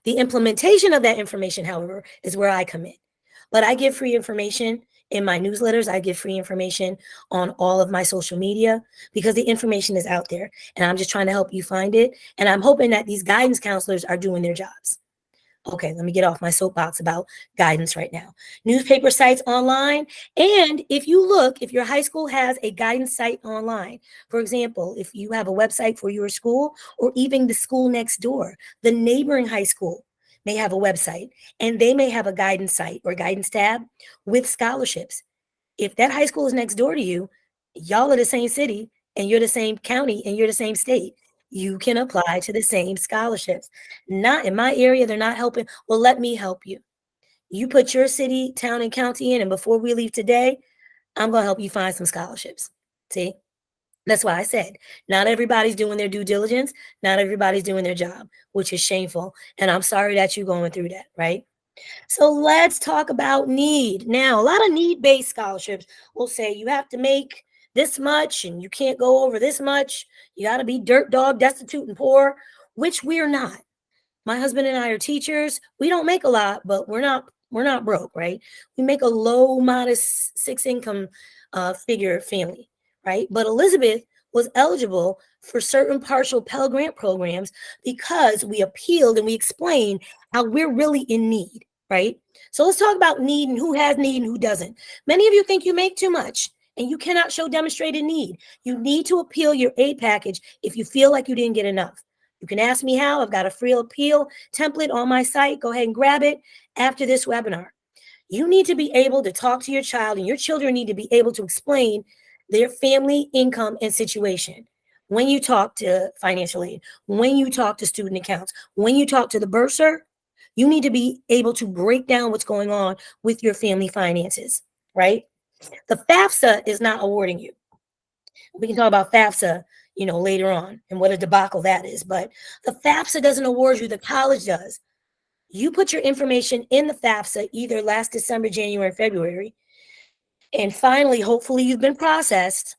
The implementation of that information, however, is where I come in. But I give free information in my newsletters. I give free information on all of my social media because the information is out there, and I'm just trying to help you find it. And I'm hoping that these guidance counselors are doing their jobs. Okay, let me get off my soapbox about guidance right now. Newspaper sites online. And if you look, if your high school has a guidance site online, for example, if you have a website for your school or even the school next door, the neighboring high school may have a website and they may have a guidance site or guidance tab with scholarships. If that high school is next door to you, y'all are the same city and you're the same county and you're the same state. You can apply to the same scholarships. Not in my area, they're not helping. Well, let me help you. You put your city, town, and county in, and before we leave today, I'm going to help you find some scholarships. See? That's why I said, not everybody's doing their due diligence. Not everybody's doing their job, which is shameful. And I'm sorry that you're going through that, right? So let's talk about need. Now, a lot of need-based scholarships will say you have to make this much and you can't go over this much. You got to be dirt dog, destitute, and poor, which we're not. My husband and I are teachers. We don't make a lot, but we're not broke, right? We make a low, modest six-income figure family, right? But Elizabeth was eligible for certain partial Pell Grant programs because we appealed and we explained how we're really in need, right? So let's talk about need and who has need and who doesn't. Many of you think you make too much And you cannot show demonstrated need. You need to appeal your aid package if you feel like you didn't get enough. You can ask me how. I've got a free appeal template on my site. Go ahead and grab it after this webinar. You need to be able to talk to your child, and your children need to be able to explain their family income and situation. When you talk to financial aid, when you talk to student accounts, when you talk to the bursar, you need to be able to break down what's going on with your family finances, right? The FAFSA is not awarding you. We can talk about FAFSA, later on and what a debacle that is. But the FAFSA doesn't award you, the college does. You put your information in the FAFSA either last December, January, February, and finally, hopefully you've been processed.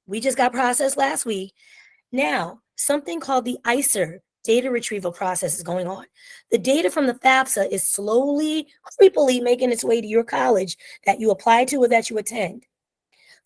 We just got processed last week. Now, something called the ICER data retrieval process is going on. The data from the FAFSA is slowly, creepily making its way to your college that you apply to or that you attend.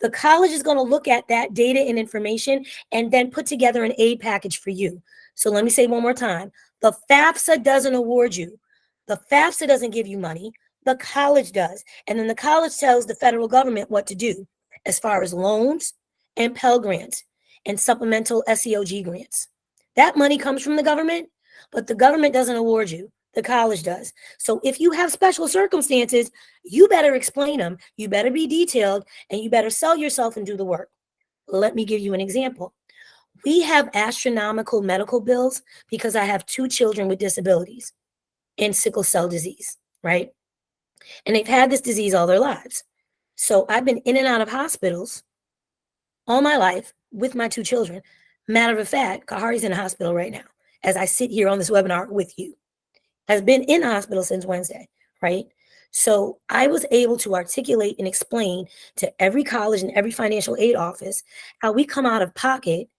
The college is going to look at that data and information and then put together an aid package for you. So let me say one more time. The FAFSA doesn't award you. The FAFSA doesn't give you money. The college does. And then the college tells the federal government what to do as far as loans and Pell Grants and supplemental SEOG grants. That money comes from the government, but the government doesn't award you. The college does. So if you have special circumstances, you better explain them. You better be detailed, and you better sell yourself and do the work. Let me give you an example. We have astronomical medical bills because I have 2 children with disabilities and sickle cell disease, right? And they've had this disease all their lives. So I've been in and out of hospitals all my life with my 2 children. Matter of fact, Kahari's in the hospital right now as I sit here on this webinar with you. Has been in hospital since Wednesday, right? So I was able to articulate and explain to every college and every financial aid office how we come out of pocket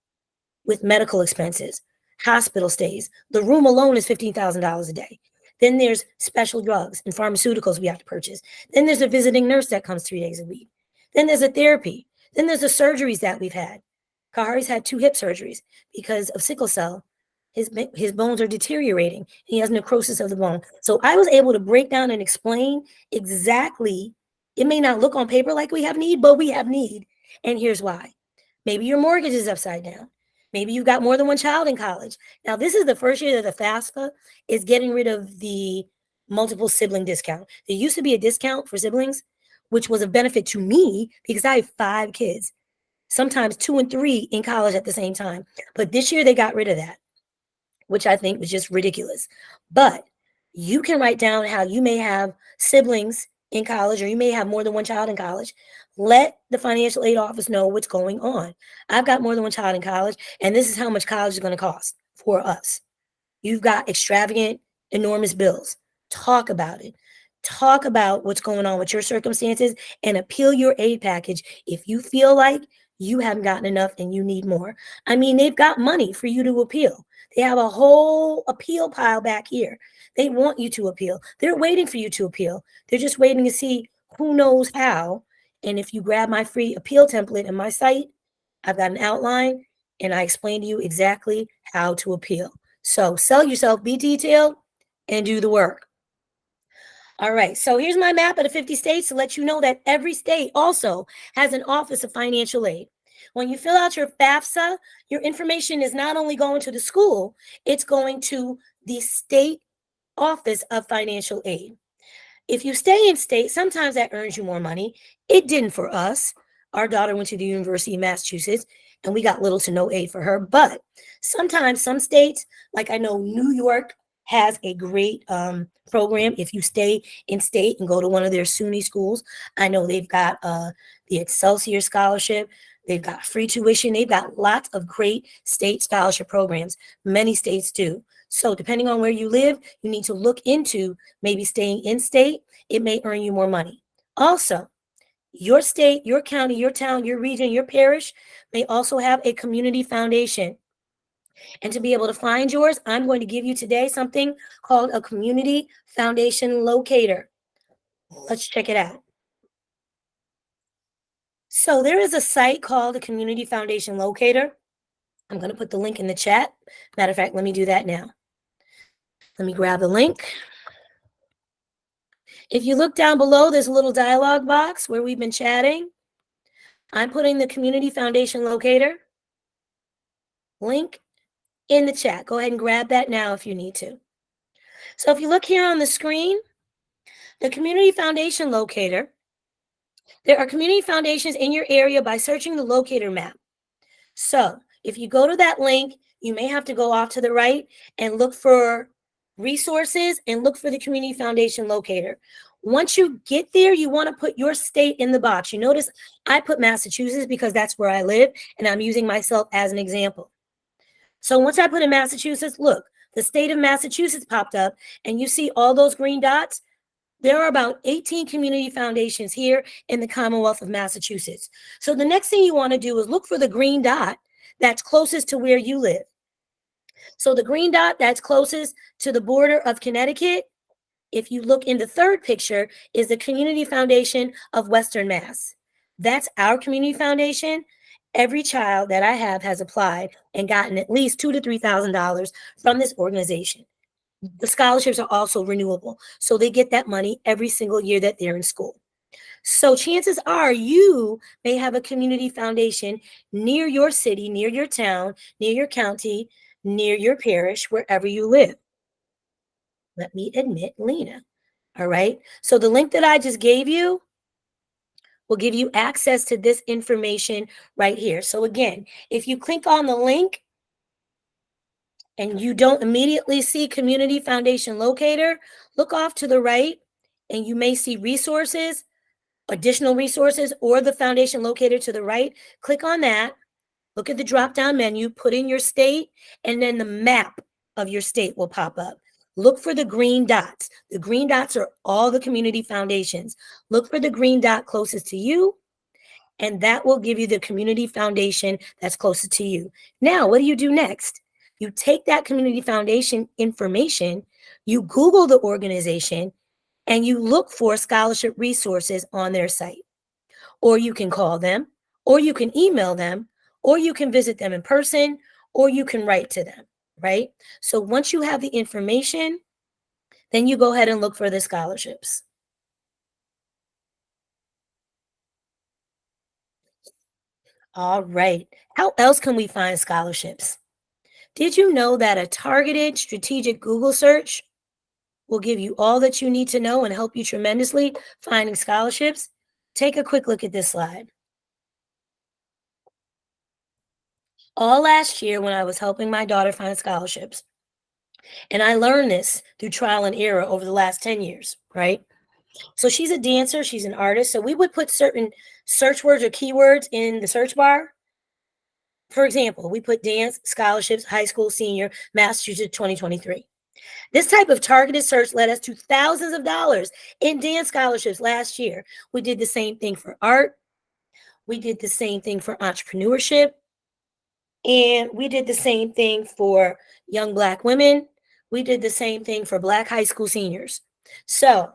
with medical expenses, hospital stays. The room alone is $15,000 a day. Then there's special drugs and pharmaceuticals we have to purchase. Then there's a visiting nurse that comes 3 days a week. Then there's a therapy. Then there's the surgeries that we've had. Kahari's had 2 hip surgeries because of sickle cell. His bones are deteriorating. He has necrosis of the bone. So I was able to break down and explain exactly. It may not look on paper like we have need, but we have need. And here's why. Maybe your mortgage is upside down. Maybe you've got more than one child in college. Now, this is the first year that the FAFSA is getting rid of the multiple sibling discount. There used to be a discount for siblings, which was a benefit to me because I have 5 kids, sometimes 2 and 3 in college at the same time. But this year they got rid of that, which I think was just ridiculous. But you can write down how you may have siblings in college, or you may have more than one child in college. Let the financial aid office know what's going on. I've got more than one child in college, and this is how much college is going to cost for us. You've got extravagant, enormous bills. Talk about it. Talk about what's going on with your circumstances and appeal your aid package if you feel like you haven't gotten enough and you need more. I mean, they've got money for you to appeal. They have a whole appeal pile back here. They want you to appeal. They're waiting for you to appeal. They're just waiting to see who knows how. And if you grab my free appeal template in my site, I've got an outline and I explain to you exactly how to appeal. So sell yourself, be detailed, and do the work. All right, so here's my map of the 50 states to let you know that every state also has an Office of Financial Aid. When you fill out your FAFSA, your information is not only going to the school, it's going to the state Office of Financial Aid. If you stay in state, sometimes that earns you more money. It didn't for us. Our daughter went to the University of Massachusetts, and we got little to no aid for her. But sometimes some states, like I know New York has a great program if you stay in state and go to one of their SUNY schools. I know they've got the Excelsior Scholarship. They've got free tuition. They've got lots of great state scholarship programs. Many states do. So depending on where you live, you need to look into maybe staying in state. It may earn you more money. Also, your state, your county, your town, your region, your parish may also have a community foundation. And to be able to find yours, I'm going to give you today something called a community foundation locator. Let's check it out. So there is a site called a community foundation locator. I'm going to put the link in the chat. Matter of fact, let me do that now. Let me grab the link. If you look down below, there's a little dialog box where we've been chatting. I'm putting the Community Foundation locator link in the chat. Go ahead and grab that now if you need to. So if you look here on the screen, the Community Foundation locator, there are community foundations in your area by searching the locator map. So if you go to that link, you may have to go off to the right and look for resources and look for the Community Foundation locator. Once you get there, you want to put your state in the box. You notice I put Massachusetts because that's where I live, and I'm using myself as an example. So once I put in Massachusetts, look, the state of Massachusetts popped up, and you see all those green dots. There are about 18 community foundations here in the Commonwealth of Massachusetts. So the next thing you want to do is look for the green dot that's closest to where you live. So the green dot that's closest to the border of Connecticut, if you look in the third picture, is the Community Foundation of Western Mass. That's our community foundation. Every child that I have has applied and gotten at least $2,000 to $3,000 from this organization. The scholarships are also renewable, so they get that money every single year that they're in school. So chances are you may have a community foundation near your city, near your town, near your county, near your parish, wherever you live. Let me admit Lena. All right. So the link that I just gave you will give you access to this information right here. So again, if you click on the link and you don't immediately see Community Foundation Locator, look off to the right and you may see resources, additional resources, or the foundation locator to the right. Click on that. Look at the drop-down menu, put in your state, and then the map of your state will pop up. Look for the green dots. The green dots are all the community foundations. Look for the green dot closest to you, and that will give you the community foundation that's closest to you. Now, what do you do next? You take that community foundation information, you Google the organization, and you look for scholarship resources on their site. Or you can call them, or you can email them, or you can visit them in person, or you can write to them, right? So once you have the information, then you go ahead and look for the scholarships. All right. How else can we find scholarships? Did you know that a targeted strategic Google search will give you all that you need to know and help you tremendously finding scholarships? Take a quick look at this slide. All last year, when I was helping my daughter find scholarships, and I learned this through trial and error over the last 10 years, right? So she's a dancer, she's an artist. So we would put certain search words or keywords in the search bar. For example, we put dance, scholarships, high school, senior, Massachusetts 2023. This type of targeted search led us to thousands of dollars in dance scholarships last year. We did the same thing for art. We did the same thing for entrepreneurship. And we did the same thing for young Black women. We did the same thing for Black high school seniors. So,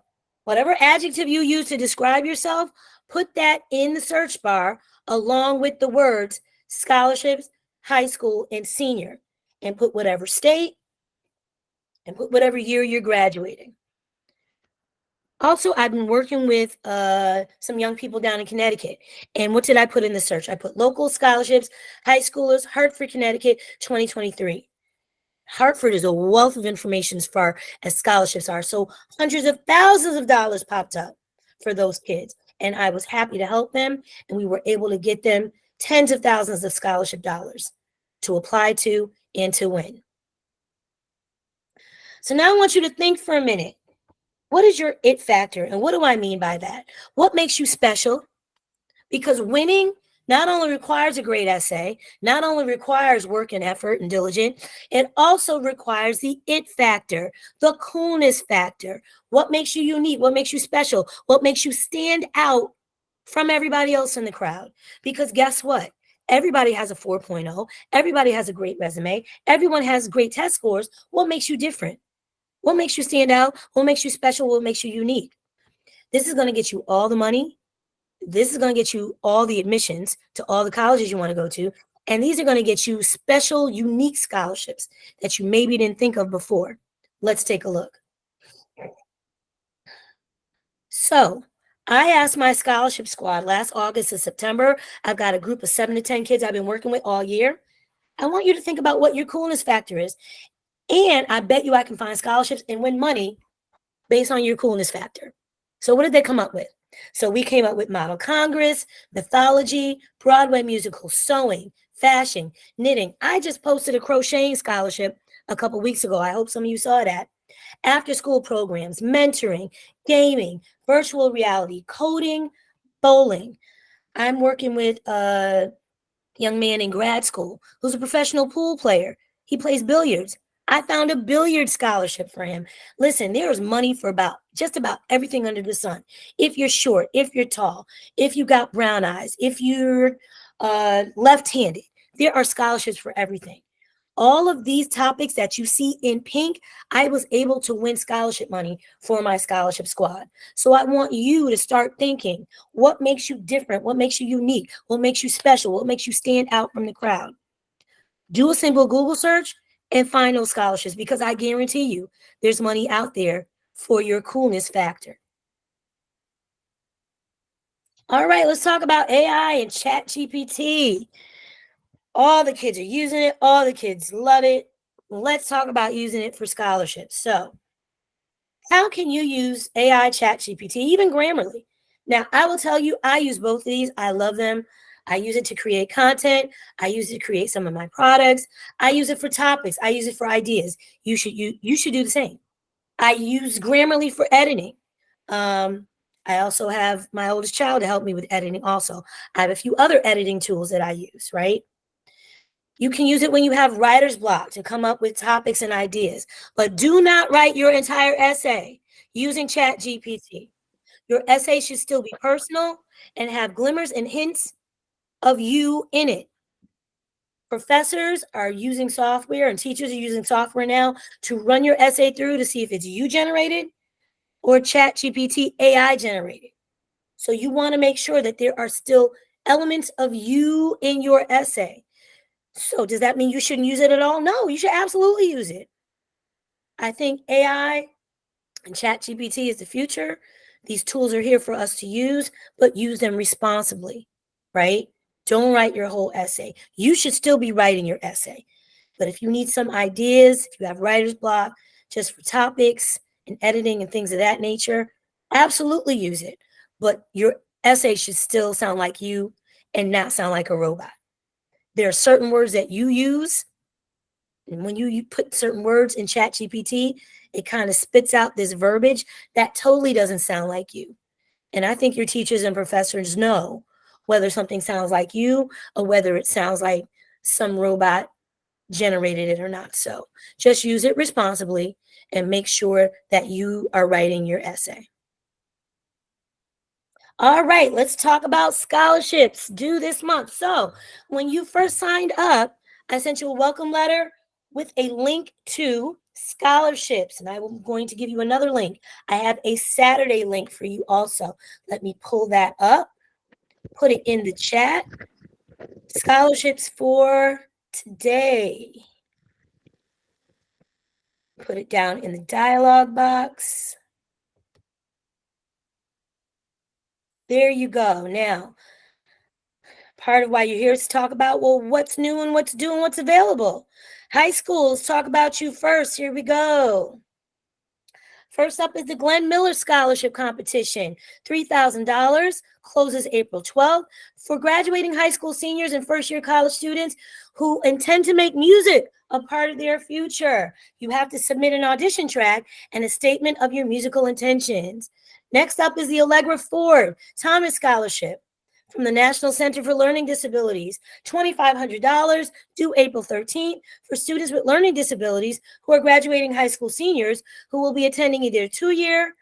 whatever adjective you use to describe yourself, put that in the search bar along with the words scholarships, high school, and senior, and put whatever state and put whatever year you're graduating. Also, I've been working with some young people down in Connecticut. And what did I put in the search? I put local scholarships, high schoolers, Hartford, Connecticut, 2023. Hartford is a wealth of information as far as scholarships are. So hundreds of thousands of dollars popped up for those kids. And I was happy to help them. And we were able to get them tens of thousands of scholarship dollars to apply to and to win. So now I want you to think for a minute. What is your it factor? And what do I mean by that? What makes you special? Because winning not only requires a great essay, not only requires work and effort and diligence, it also requires the it factor, the coolness factor. What makes you unique? What makes you special? What makes you stand out from everybody else in the crowd? Because guess what? Everybody has a 4.0. Everybody has a great resume. Everyone has great test scores. What makes you different? What makes you stand out? What makes you special? What makes you unique? This is going to get you all the money. This is going to get you all the admissions to all the colleges you want to go to. And these are going to get you special, unique scholarships that you maybe didn't think of before. Let's take a look. So I asked my scholarship squad last August and September. I've got a group of 7 to 10 kids I've been working with all year. I want you to think about what your coolness factor is. And I bet you I can find scholarships and win money based on your coolness factor. So, what did they come up with? So, we came up with Model Congress, mythology, Broadway musical, sewing, fashion, knitting. I just posted a crocheting scholarship a couple weeks ago. I hope some of you saw that. After school programs, mentoring, gaming, virtual reality, coding, bowling. I'm working with a young man in grad school who's a professional pool player. He plays billiards. I found a billiard scholarship for him. Listen, there is money for about just about everything under the sun. If you're short, if you're tall, if you got brown eyes, if you're left-handed, there are scholarships for everything. All of these topics that you see in pink, I was able to win scholarship money for my scholarship squad. So I want you to start thinking, what makes you different? What makes you unique? What makes you special? What makes you stand out from the crowd? Do a simple Google search and find those scholarships, because I guarantee you there's money out there for your coolness factor. All right, let's talk about AI and Chat GPT. All the kids are using it. All the kids love it. Let's talk about using it for scholarships. So, how can you use AI, Chat GPT, even Grammarly? Now, I will tell you, I use both of these. I love them. I use it to create content. I use it to create some of my products. I use it for topics. I use it for ideas. You should do the same. I use Grammarly for editing. Um, I also have my oldest child to help me with editing. Also, I have a few other editing tools that I use. Right. You can use it when you have writer's block to come up with topics and ideas, but do not write your entire essay using Chat GPT. Your essay should still be personal and have glimmers and hints of you in it. Professors are using software and teachers are using software now to run your essay through to see if it's you generated or Chat GPT AI generated. So you want to make sure that there are still elements of you in your essay. So does that mean you shouldn't use it at all? No, you should absolutely use it. I think AI and Chat GPT is the future. These tools are here for us to use, but use them responsibly, right? Don't write your whole essay. You should still be writing your essay. But if you need some ideas, if you have writer's block just for topics and editing and things of that nature, absolutely use it. But your essay should still sound like you and not sound like a robot. There are certain words that you use, and when you put certain words in Chat GPT, it kind of spits out this verbiage that totally doesn't sound like you. And I think your teachers and professors know whether something sounds like you or whether it sounds like some robot generated it or not. So just use it responsibly and make sure that you are writing your essay. All right, let's talk about scholarships due this month. So, when you first signed up, I sent you a welcome letter with a link to scholarships, and I'm going to give you another link. I have a Saturday link for you also. Let me pull that up, put it in the chat. Scholarships for today. Put it down in the dialog box. There you go. Now, part of why you're here is to talk about, well, what's new and what's due and what's available. High schools, talk about you first. Here we go. First up is the Glenn Miller Scholarship Competition. $3,000 closes April 12th for graduating high school seniors and first-year college students who intend to make music a part of their future. You have to submit an audition track and a statement of your musical intentions. Next up is the Allegra Ford Thomas Scholarship from the National Center for Learning Disabilities, $2,500 due April 13th for students with learning disabilities who are graduating high school seniors who will be attending either a 2-year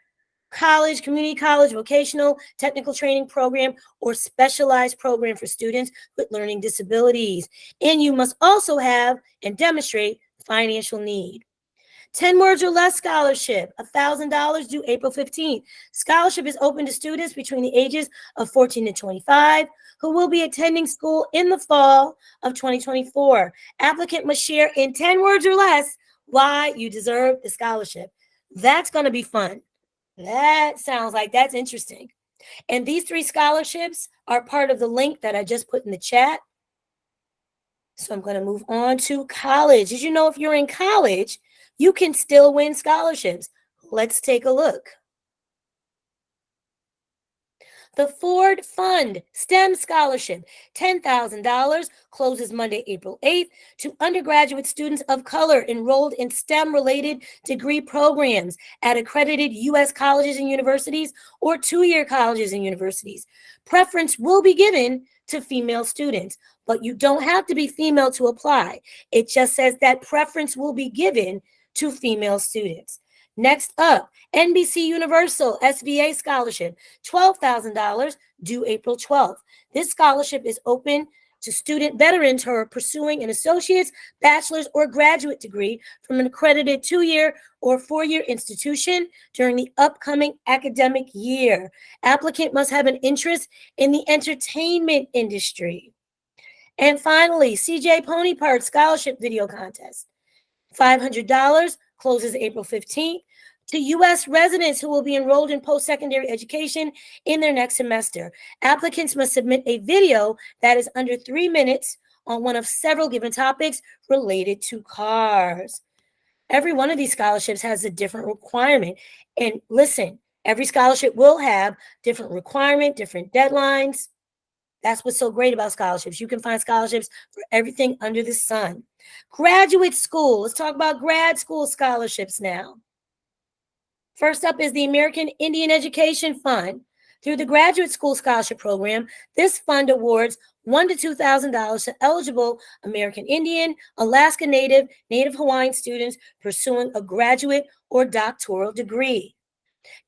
college, community college, vocational, technical training program, or specialized program for students with learning disabilities. And you must also have and demonstrate financial need. 10 words or less scholarship, $1,000 due April 15th. Scholarship is open to students between the ages of 14 and 25 who will be attending school in the fall of 2024. Applicant must share in 10 words or less why you deserve the scholarship. That's going to be fun. That sounds like that's interesting. And these 3 scholarships are part of the link that I just put in the chat. So I'm going to move on to college. Did you know if you're in college, you can still win scholarships? Let's take a look. The Ford Fund STEM Scholarship, $10,000, closes Monday, April 8th to undergraduate students of color enrolled in STEM-related degree programs at accredited U.S. colleges and universities or two-year colleges and universities. Preference will be given to female students, but you don't have to be female to apply. It just says that preference will be given to female students. Next up, NBC Universal SVA Scholarship, $12,000, due April 12th. This scholarship is open to student veterans who are pursuing an associate's, bachelor's, or graduate degree from an accredited 2-year or 4-year institution during the upcoming academic year. Applicant must have an interest in the entertainment industry. And finally, CJ Pony Park Scholarship Video Contest, $500, closes April 15th. To U.S. residents who will be enrolled in post-secondary education in their next semester. Applicants must submit a video that is under 3 minutes on one of several given topics related to cars. Every one of these scholarships has a different requirement. And listen, every scholarship will have different requirement, different deadlines. That's what's so great about scholarships. You can find scholarships for everything under the sun. Graduate school. Let's talk about grad school scholarships now. First up is the American Indian Education Fund. Through the Graduate School Scholarship Program, this fund awards $1,000 to $2,000 to eligible American Indian, Alaska Native, Native Hawaiian students pursuing a graduate or doctoral degree.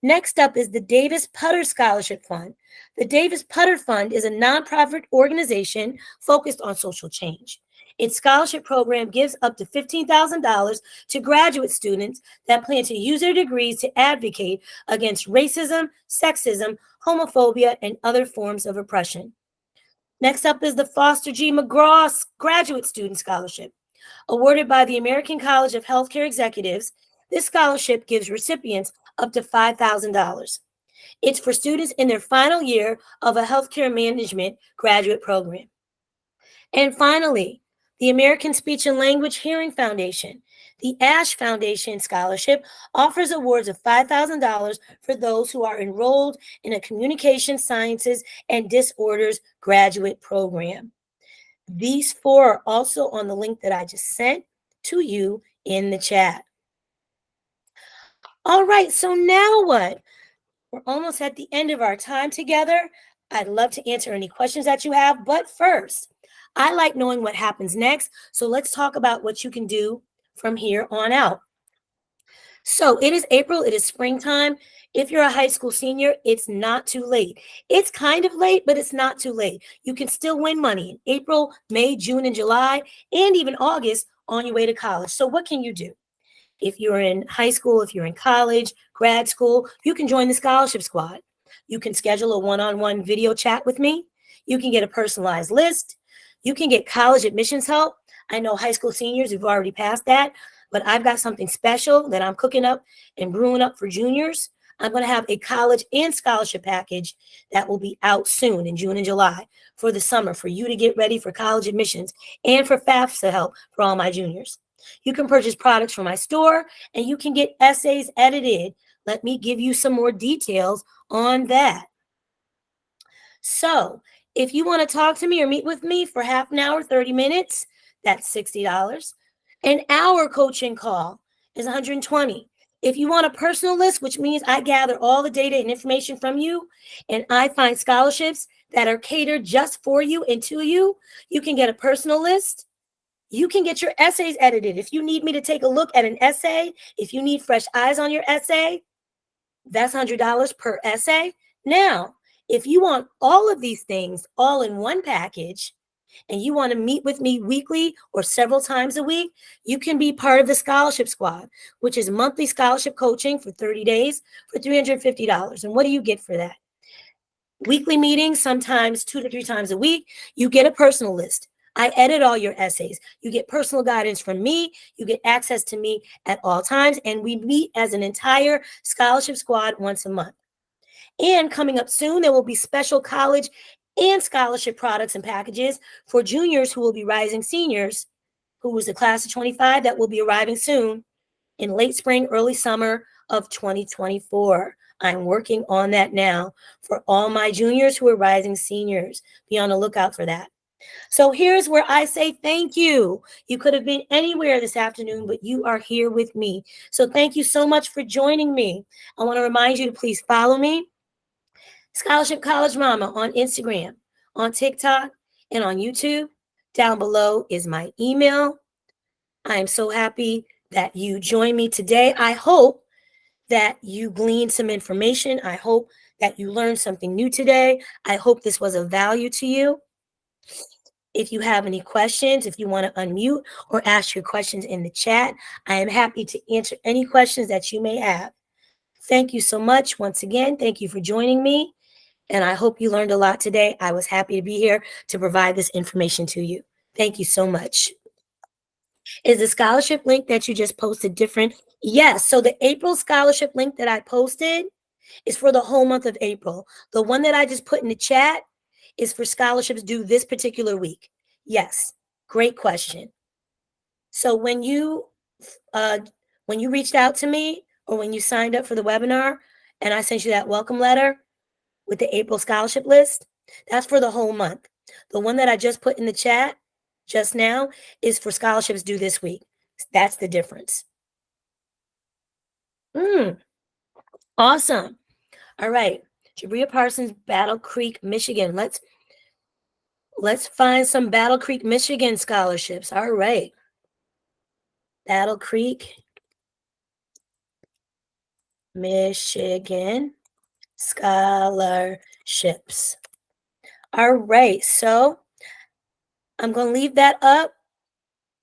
Next up is the Davis Putter Scholarship Fund. The Davis Putter Fund is a nonprofit organization focused on social change. Its scholarship program gives up to $15,000 to graduate students that plan to use their degrees to advocate against racism, sexism, homophobia, and other forms of oppression. Next up is the Foster G. McGraw Graduate Student Scholarship. Awarded by the American College of Healthcare Executives, this scholarship gives recipients up to $5,000. It's for students in their final year of a healthcare management graduate program. And finally, the American Speech and Language Hearing Foundation. The Ash Foundation Scholarship offers awards of $5,000 for those who are enrolled in a Communication Sciences and Disorders graduate program. These 4 are also on the link that I just sent to you in the chat. All right, so now what? We're almost at the end of our time together. I'd love to answer any questions that you have, but first, I like knowing what happens next, so let's talk about what you can do from here on out. So it is April, it is springtime. If you're a high school senior, it's not too late. It's kind of late, but it's not too late. You can still win money in April, May, June, and July, and even August on your way to college. So what can you do? If you're in high school, if you're in college, grad school, you can join the scholarship squad. You can schedule a one-on-one video chat with me. You can get a personalized list. You can get college admissions help. I know high school seniors who've already passed that, but I've got something special that I'm cooking up and brewing up for juniors. I'm going to have a college and scholarship package that will be out soon in June and July for the summer for you to get ready for college admissions and for FAFSA help for all my juniors. You can purchase products from my store and you can get essays edited. Let me give you some more details on that. So if you want to talk to me or meet with me for half an hour, 30 minutes, that's $60. An hour coaching call is $120. If you want a personal list, which means I gather all the data and information from you, and I find scholarships that are catered just for you and to you, you can get a personal list. You can get your essays edited. If you need me to take a look at an essay, if you need fresh eyes on your essay, that's $100 per essay. Now, if you want all of these things all in one package, and you want to meet with me weekly or several times a week, you can be part of the Scholarship Squad, which is monthly scholarship coaching for 30 days for $350. And what do you get for that? Weekly meetings, sometimes 2 to 3 times a week. You get a personal list. I edit all your essays. You get personal guidance from me. You get access to me at all times. And we meet as an entire scholarship squad once a month. And coming up soon, there will be special college and scholarship products and packages for juniors who will be rising seniors, who was the class of 25 that will be arriving soon in late spring, early summer of 2024. I'm working on that now for all my juniors who are rising seniors. Be on the lookout for that. So here's where I say thank you. You could have been anywhere this afternoon, but you are here with me. So thank you so much for joining me. I want to remind you to please follow me, Scholarship College Mama, on Instagram, on TikTok, and on YouTube. Down below is my email. I am so happy that you joined me today. I hope that you gleaned some information. I hope that you learned something new today. I hope this was of value to you. If you have any questions, if you want to unmute or ask your questions in the chat, I am happy to answer any questions that you may have. Thank you so much. Once again, thank you for joining me. And I hope you learned a lot today. I was happy to be here to provide this information to you. Thank you so much. Is the scholarship link that you just posted different? Yes. So the April scholarship link that I posted is for the whole month of April. The one that I just put in the chat is for scholarships due this particular week. Yes. Great question. So when you reached out to me or when you signed up for the webinar and I sent you that welcome letter with the April scholarship list, that's for the whole month. The one that I just put in the chat just now is for scholarships due this week. That's the difference. Awesome. All right. Jabria Parsons, Battle Creek, Michigan. Let's find some Battle Creek, Michigan scholarships. All right. Battle Creek, Michigan scholarships. All right. So I'm going to leave that up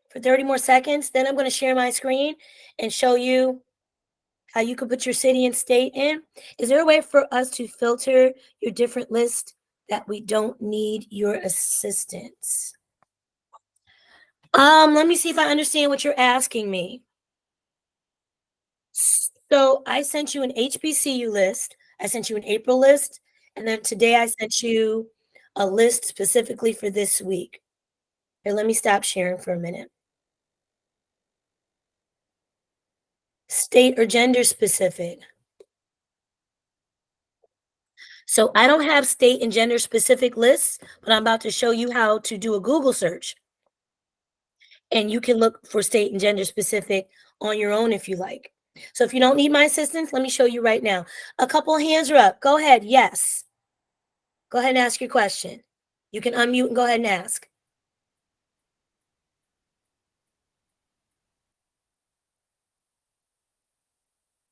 for 30 more seconds. Then I'm going to share my screen and show you how you can put your city and state in. Is there a way for us to filter your different list that we don't need your assistance? Let me see if I understand what you're asking me. So I sent you an HBCU list. I sent you an April list. And then today I sent you a list specifically for this week. Here, let me stop sharing for a minute. State or gender specific. So I don't have state and gender specific lists, but I'm about to show you how to do a Google search. And you can look for state and gender specific on your own if you like. So if you don't need my assistance, let me show you right now. A couple of hands are up. Go ahead. Yes. Go ahead and ask your question. You can unmute and go ahead and ask.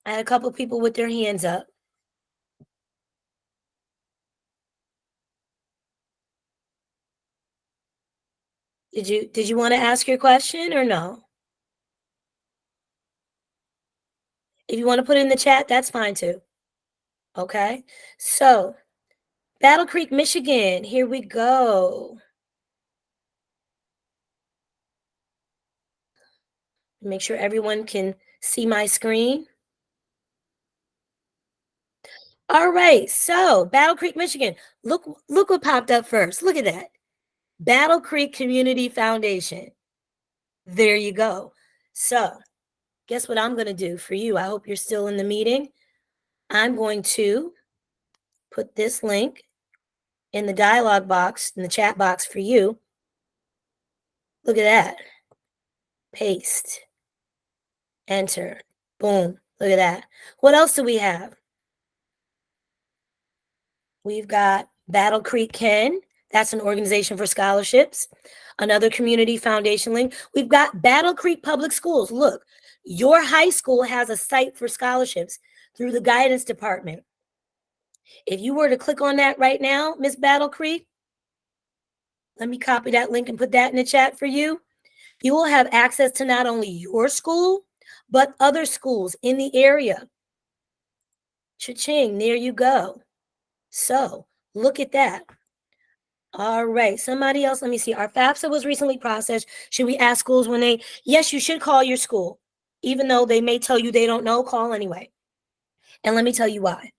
I had a couple of people with their hands up. Did you want to ask your question or no? If you want to put it in the chat, that's fine too. Okay. So Battle Creek, Michigan, here we go. Make sure everyone can see my screen. All right, so Battle Creek, Michigan. Look what popped up first. Look at that. Battle Creek Community Foundation. There you go. So guess what I'm going to do for you? I hope you're still in the meeting. I'm going to put this link in the dialog box, in the chat box for you. Look at that. Paste. Enter. Boom. Look at that. What else do we have? We've got Battle Creek Ken. That's an organization for scholarships. Another community foundation link. We've got Battle Creek Public Schools. Look, your high school has a site for scholarships through the guidance department. If you were to click on that right now, Miss Battle Creek, let me copy that link and put that in the chat for you. You will have access to not only your school, but other schools in the area. Cha-ching, there you go. So look at that. All right, somebody else, let me see. Our FAFSA was recently processed. Should we ask schools when they, yes, you should call your school. Even though they may tell you they don't know, call anyway. And let me tell you why.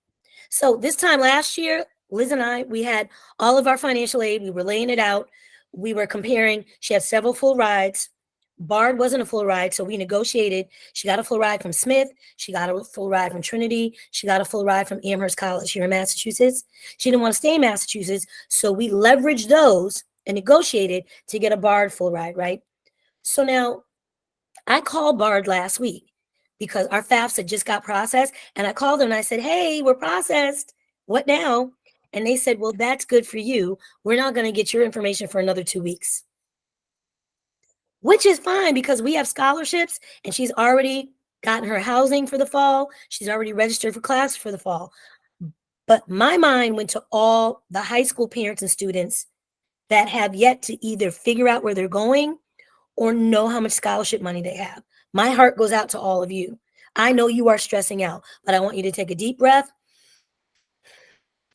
So this time last year, Liz and I, we had all of our financial aid. We were laying it out. We were comparing. She had several full rides. Bard wasn't a full ride, so we negotiated. She got a full ride from Smith. She got a full ride from Trinity. She got a full ride from Amherst College here in Massachusetts. She didn't want to stay in Massachusetts, so we leveraged those and negotiated to get a Bard full ride, right? So now I called Bard last week because our FAFSA just got processed. And I called them and I said, hey, we're processed. What now? And they said, well, that's good for you. We're not going to get your information for another 2 weeks, which is fine because we have scholarships and she's already gotten her housing for the fall. She's already registered for class for the fall. But my mind went to all the high school parents and students that have yet to either figure out where they're going or know how much scholarship money they have. My heart goes out to all of you. I know you are stressing out, but I want you to take a deep breath.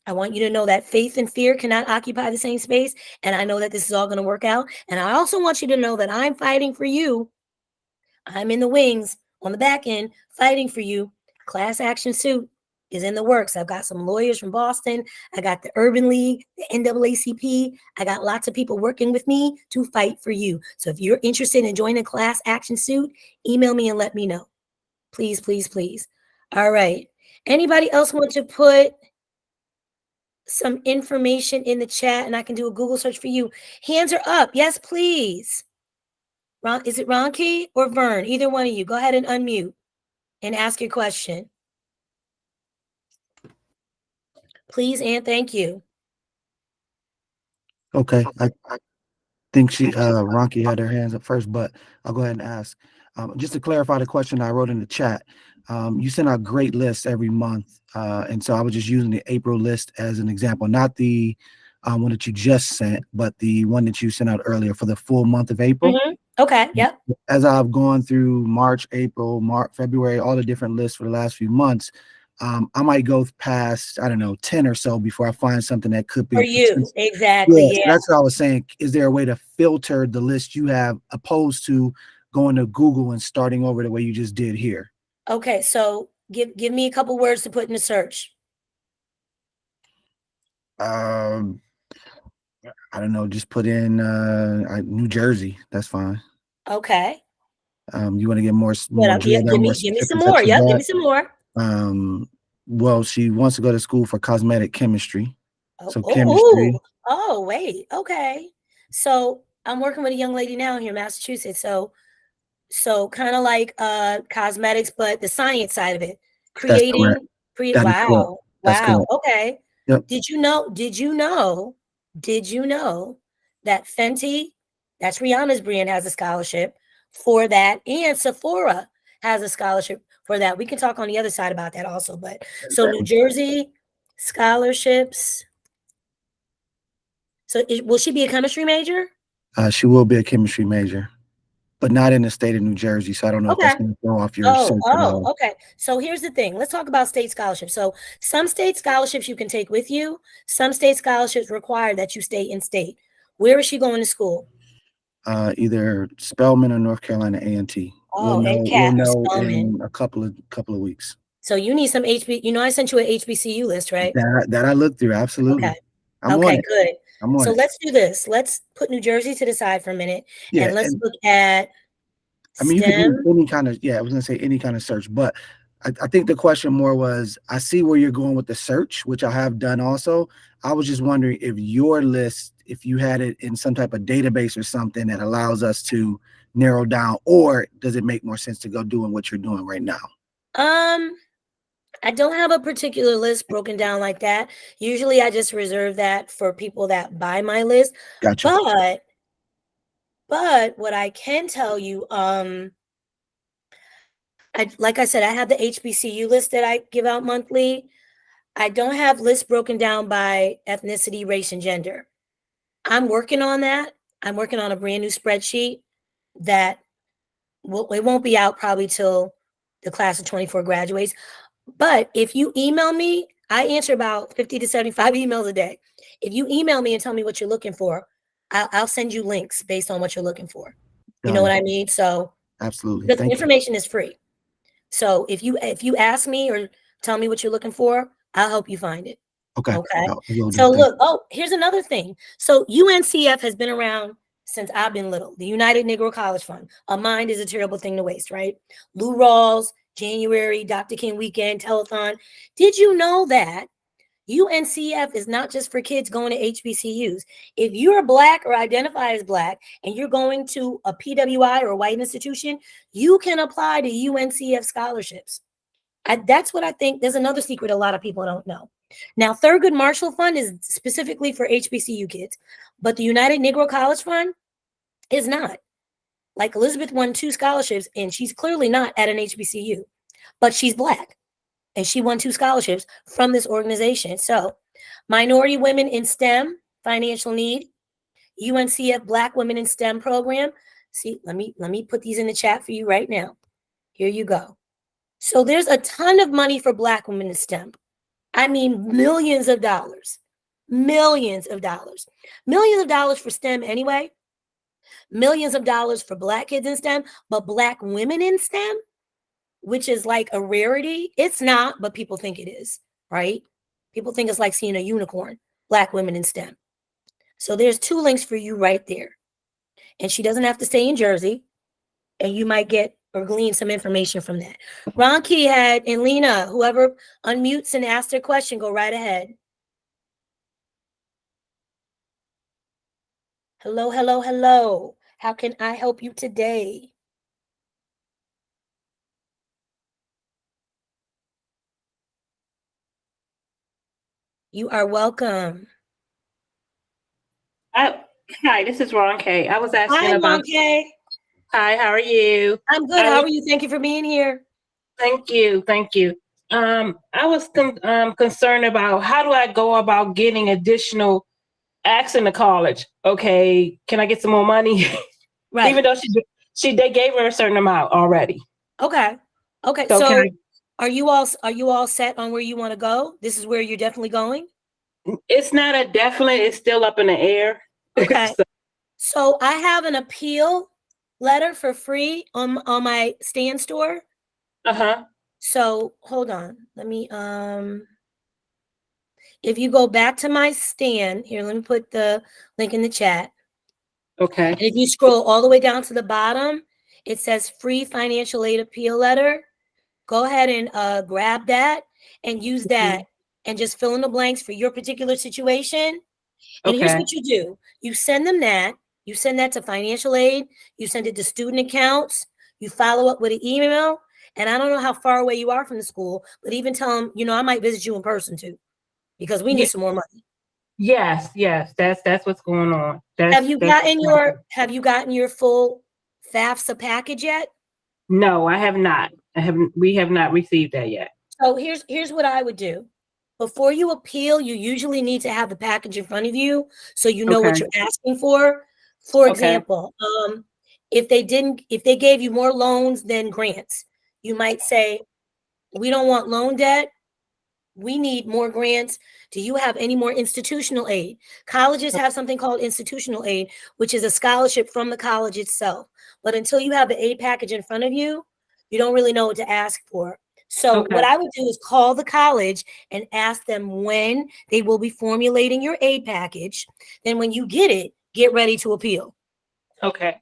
I want you to know that faith and fear cannot occupy the same space. And I know that this is all going to work out. And I also want you to know that I'm fighting for you. I'm in the wings on the back end fighting for you. Class action suit is in the works. I've got some lawyers from Boston. I got the Urban League, the NAACP. I got lots of people working with me to fight for you. So if you're interested in joining a class action suit, email me and let me know. Please, please, please. All right. Anybody else want to put some information in the chat and I can do a Google search for you? Hands are up. Yes, please. Ron, is it Ronki or Vern? Either one of you. Go ahead and unmute and ask your question. Please and thank you. Okay, I think Ronki had her hands up first, but I'll go ahead and ask. Just to clarify the question I wrote in the chat, you send out great lists every month, and so I was just using the April list as an example, not the one that you just sent, but the one that you sent out earlier for the full month of April. Mm-hmm. Okay, yep. As I've gone through March, April, February, all the different lists for the last few months, I might go past, I don't know, 10 or so before I find something that could be For you, exactly. Yeah, Yeah. that's what I was saying. Is there a way to filter the list you have opposed to going to Google and starting over the way you just did here? Okay, so give me a couple words to put in the search. I don't know, just put in New Jersey. That's fine. Okay. You want to get more Yeah, give me some more. Yep, give me some more. Well, she wants to go to school for cosmetic chemistry. So Oh, chemistry. oh, wait. Okay. So I'm working with a young lady now here in Massachusetts. So kind of like cosmetics, but the science side of it. That's correct. That is correct. Wow. That's Wow. correct. Okay. Yep. Did you know that Fenty, that's Rihanna's brand, has a scholarship for that, and Sephora has a scholarship for that. We can talk on the other side about that also, but so New Jersey scholarships. So will she be a chemistry major? She will be a chemistry major, but not in the state of New Jersey. So I don't know if that's going to throw off your search at all. Okay. So here's the thing. Let's talk about state scholarships. So some state scholarships you can take with you. Some state scholarships require that you stay in state. Where is she going to school? Either Spelman or North Carolina A&T. Oh, we'll know in a couple of weeks. So you need some I sent you an HBCU list, right? That I looked through. Absolutely. Okay. Good. So let's do this. Let's put New Jersey to the side for a minute. Yeah, and let's look at STEM. You can do any kind of, I was gonna say any kind of search, but I think the question more was, I see where you're going with the search, which I have done also. I was just wondering if your list, if you had it in some type of database or something that allows us to narrow down, or does it make more sense to go doing what you're doing right now? I don't have a particular list broken down like that. Usually I just reserve that for people that buy my list. Gotcha. But what I can tell you, like I said, I have the HBCU list that I give out monthly. I don't have lists broken down by ethnicity, race, and gender. I'm working on that. I'm working on a brand new spreadsheet that it won't be out probably till the class of 24 graduates. But if you email me, I answer about 50 to 75 emails a day. If you email me and tell me what you're looking for, I'll send you links based on what you're looking for. You know what I mean? So absolutely, the information is free. So if you ask me or tell me what you're looking for, I'll help you find it. Okay. Okay. I will do. So Thank look, oh, here's another thing. So UNCF has been around since I've been little. The United Negro College Fund. A mind is a terrible thing to waste, right? Lou Rawls, January, Dr. King Weekend, Telethon. Did you know that UNCF is not just for kids going to HBCUs? If you're Black or identify as Black and you're going to a PWI or a white institution, you can apply to UNCF scholarships. That's what I think. There's another secret a lot of people don't know. Now, Thurgood Marshall Fund is specifically for HBCU kids, but the United Negro College Fund is not. Like Elizabeth won 2 scholarships, and she's clearly not at an HBCU, but she's Black, and she won 2 scholarships from this organization. So, minority women in STEM, financial need, UNCF Black Women in STEM program. See, let me put these in the chat for you right now. Here you go. So there's a ton of money for Black women in STEM. I mean, millions of dollars for STEM anyway, millions of dollars for Black kids in STEM, but Black women in STEM, which is like a rarity. It's not, but people think it is, right? People think it's like seeing a unicorn, Black women in STEM. So there's 2 links for you right there. And she doesn't have to stay in Jersey, and you might get or glean some information from that. Ron Key had, and Lena, whoever unmutes and asks their question, go right ahead. Hello, hello, hello. How can I help you today? You are welcome. Hi, this is Ron K. I was asking Hi, about. Ron K. Hi, how are you? I'm good. How are you? Thank you for being here. Thank you, thank you. I was concerned about how do I go about getting additional asking to college. Okay, can I get some more money? Right. Even though they gave her a certain amount already. Okay. Okay. So So can are you all set on where you want to go? This is where you're definitely going? it's not a definite, it's still up in the air. Okay. So I have an appeal letter for free on my Stan store. Uh-huh. So hold on. Let me if you go back to my Stan, here, let me put the link in the chat. Okay. And if you scroll all the way down to the bottom, it says free financial aid appeal letter. Go ahead and grab that and use that and just fill in the blanks for your particular situation. And here's what you do. You send them that. You send that to financial aid. You send it to student accounts. You follow up with an email. And I don't know how far away you are from the school, but even tell them, I might visit you in person too, because we need some more money. Yes, that's what's going on. Have you gotten your full FAFSA package yet? No, I have not. We have not received that yet. So here's what I would do. Before you appeal, you usually need to have the package in front of you so you know what you're asking for. For example, if they gave you more loans than grants, you might say, we don't want loan debt. We need more grants. Do you have any more institutional aid? Colleges have something called institutional aid, which is a scholarship from the college itself. But until you have the aid package in front of you, you don't really know what to ask for. So what I would do is call the college and ask them when they will be formulating your aid package. Then when you get it, get ready to appeal. Okay,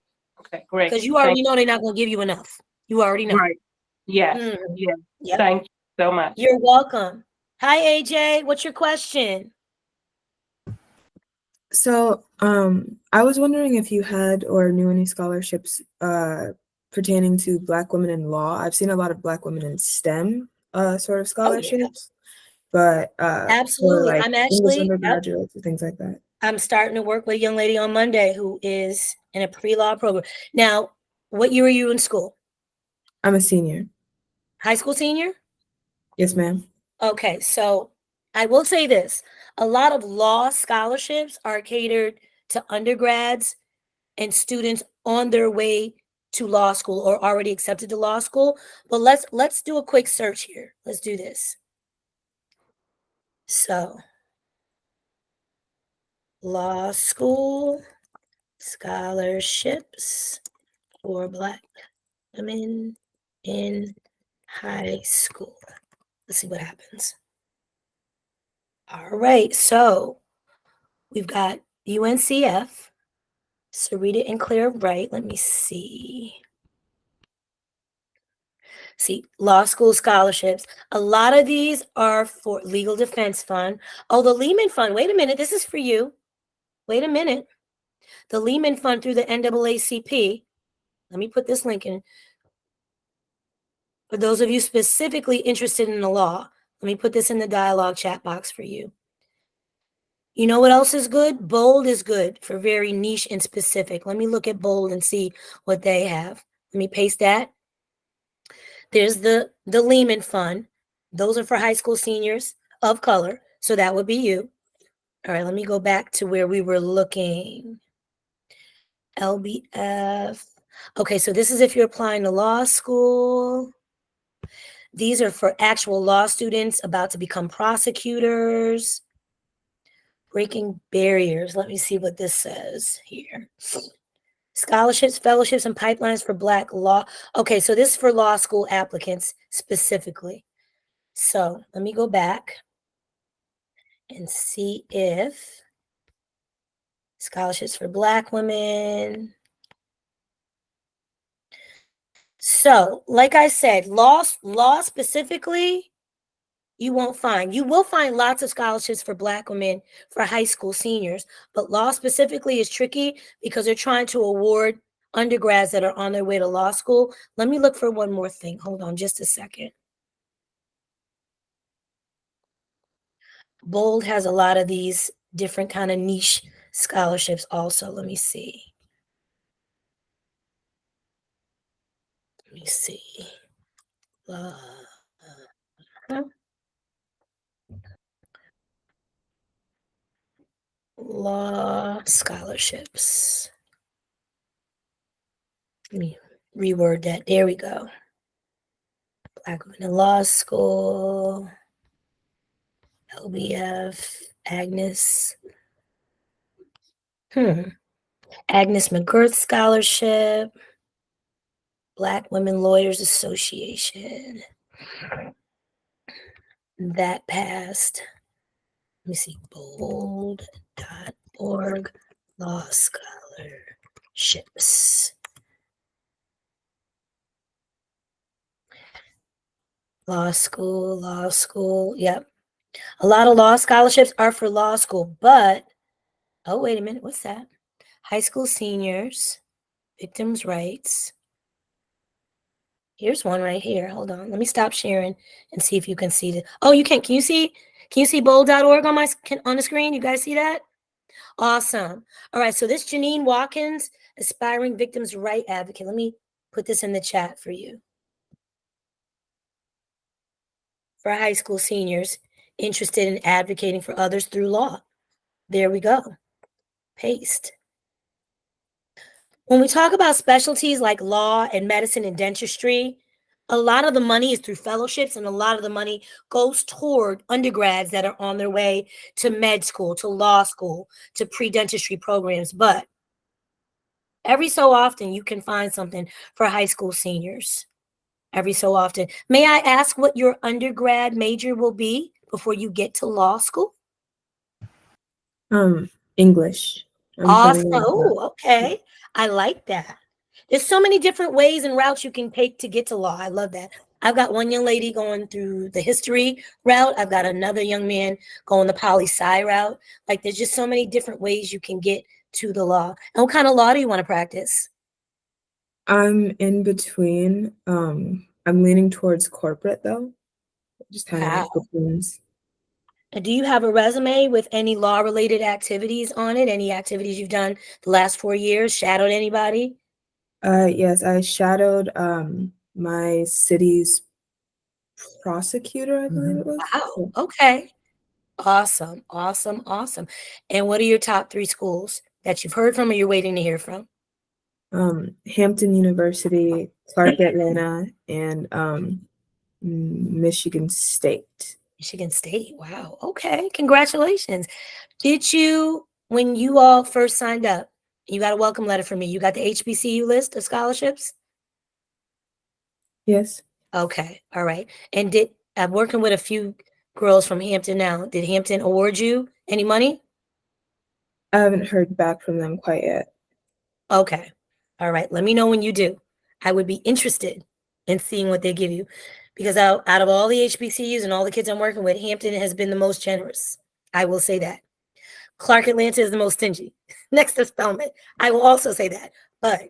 great. Because you already know they're not going to give you enough. You already know. Right. Yes. Yes. Yep. Thank you so much. You're welcome. Hi, AJ. What's your question? So, I was wondering if you had or knew any scholarships pertaining to Black women in law. I've seen a lot of Black women in STEM sort of scholarships, but absolutely, like I'm actually English undergraduates and things like that. I'm starting to work with a young lady on Monday who is in a pre-law program. Now, what year are you in school? I'm a senior. High school senior? Yes, ma'am. Okay, so I will say this. A lot of law scholarships are catered to undergrads and students on their way to law school or already accepted to law school. But let's do a quick search here. Let's do this. So, law school scholarships for Black women in high school. Let's see what happens. All right, so we've got UNCF, Sarita and Claire Wright. Let me see. See, law school scholarships. A lot of these are for legal defense fund. Oh, the Lehman Fund. Wait a minute. This is for you. Wait a minute. The Lehman Fund through the NAACP. Let me put this link in. For those of you specifically interested in the law, let me put this in the dialogue chat box for you. You know what else is good? Bold is good for very niche and specific. Let me look at Bold and see what they have. Let me paste that. There's the Lehman Fund. Those are for high school seniors of color. So that would be you. All right, let me go back to where we were looking. LBF. Okay, so this is if you're applying to law school. These are for actual law students about to become prosecutors. Breaking barriers. Let me see what this says here. Scholarships, fellowships, and pipelines for Black law. Okay, so this is for law school applicants specifically. So let me go back and see if scholarships for Black women. So, like I said, law specifically, you won't find. You will find lots of scholarships for Black women for high school seniors, but law specifically is tricky because they're trying to award undergrads that are on their way to law school. Let me look for one more thing. Hold on just a second. Bold has a lot of these different kind of niche scholarships also. Let me see. Let me see. Law scholarships. Let me reword that. There we go. Black women in law school. LBF. Agnes. Agnes McGirth Scholarship. Black Women Lawyers Association. That passed. Let me see. Bold.org. Law scholarships. Law school. Yep. A lot of law scholarships are for law school, but, oh, wait a minute. What's that? High school seniors, victims' rights. Here's one right here. Hold on. Let me stop sharing and see if you can see it. Oh, you can. Can you see bold.org on the screen? You guys see that? Awesome. All right. So this Janine Watkins, aspiring victims' right advocate. Let me put this in the chat for you. For high school seniors interested in advocating for others through law. There we go. Paste. When we talk about specialties like law and medicine and dentistry, a lot of the money is through fellowships, and a lot of the money goes toward undergrads that are on their way to med school, to law school, to pre-dentistry programs. But every so often, you can find something for high school seniors. Every so often. May I ask what your undergrad major will be before you get to law school? English. Awesome. Oh, okay. I like that. There's so many different ways and routes you can take to get to law. I love that. I've got one young lady going through the history route. I've got another young man going the poli-sci route. Like, there's just so many different ways you can get to the law. And what kind of law do you want to practice? I'm in between. I'm leaning towards corporate though. Just kind of between. Do you have a resume with any law-related activities on it? Any activities you've done the last 4 years? Shadowed anybody? Yes, I shadowed my city's prosecutor, I believe it was. Wow. Okay. Awesome. Awesome. Awesome. And what are your top 3 schools that you've heard from or you're waiting to hear from? Hampton University, Clark Atlanta, and Michigan State. Michigan State. Wow. Okay. Congratulations. Did you, when you all first signed up, you got a welcome letter from me, you got the HBCU list of scholarships? Yes. Okay. All right. And I'm working with a few girls from Hampton now. Did Hampton award you any money? I haven't heard back from them quite yet. Okay. All right. Let me know when you do. I would be interested in seeing what they give you because out of all the HBCUs and all the kids I'm working with, Hampton has been the most generous. I will say that. Clark Atlanta is the most stingy next to Spelman. I will also say that. But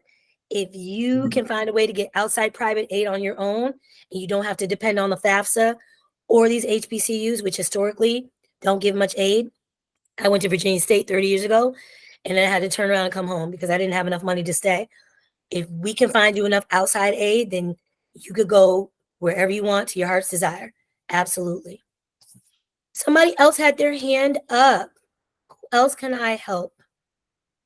if you can find a way to get outside private aid on your own and you don't have to depend on the FAFSA or these HBCUs, which historically don't give much aid. I went to Virginia State 30 years ago and then I had to turn around and come home because I didn't have enough money to stay. If we can find you enough outside aid, then you could go wherever you want to your heart's desire. Absolutely. Somebody else had their hand up. Who else can I help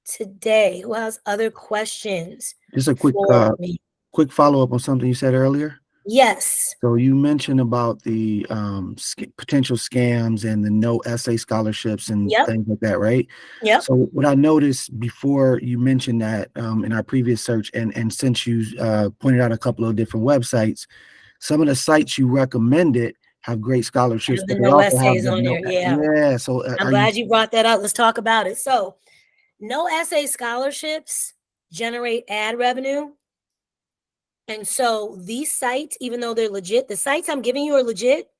today? Who has other questions Just a for me? quick follow-up on something you said earlier. Yes. So you mentioned about the potential scams and the no essay scholarships and Yep. things like that, right? Yep. So what I noticed before you mentioned that in our previous search, and since you pointed out a couple of different websites, some of the sites you recommended have great scholarships, Have the but they no also have essays the on no. there. Yeah. Yeah. So I'm are you? glad you brought that up. Let's talk about it. So, no essay scholarships generate ad revenue. And so these sites, even though they're legit, the sites I'm giving you are legit,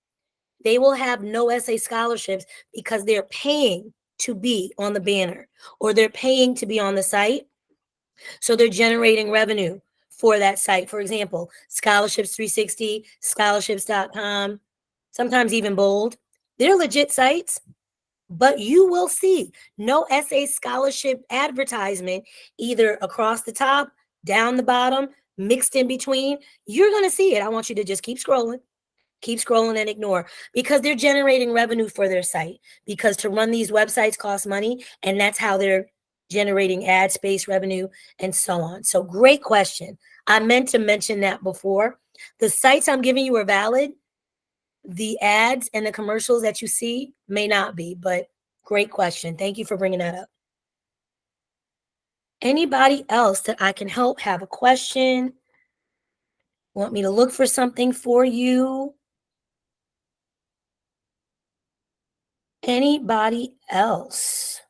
they will have no essay scholarships because they're paying to be on the banner or they're paying to be on the site. So they're generating revenue for that site. For example, Scholarships 360, scholarships.com, sometimes even Bold. They're legit sites, but you will see no essay scholarship advertisement either across the top, down the bottom, mixed in between. You're going to see it. I want you to just keep scrolling. Keep scrolling and ignore because they're generating revenue for their site because to run these websites costs money and that's how they're generating ad space revenue and so on. So great question. I meant to mention that before. The sites I'm giving you are valid. The ads and the commercials that you see may not be, but great question. Thank you for bringing that up. Anybody else that I can help have a question? Want me to look for something for you? Anybody else?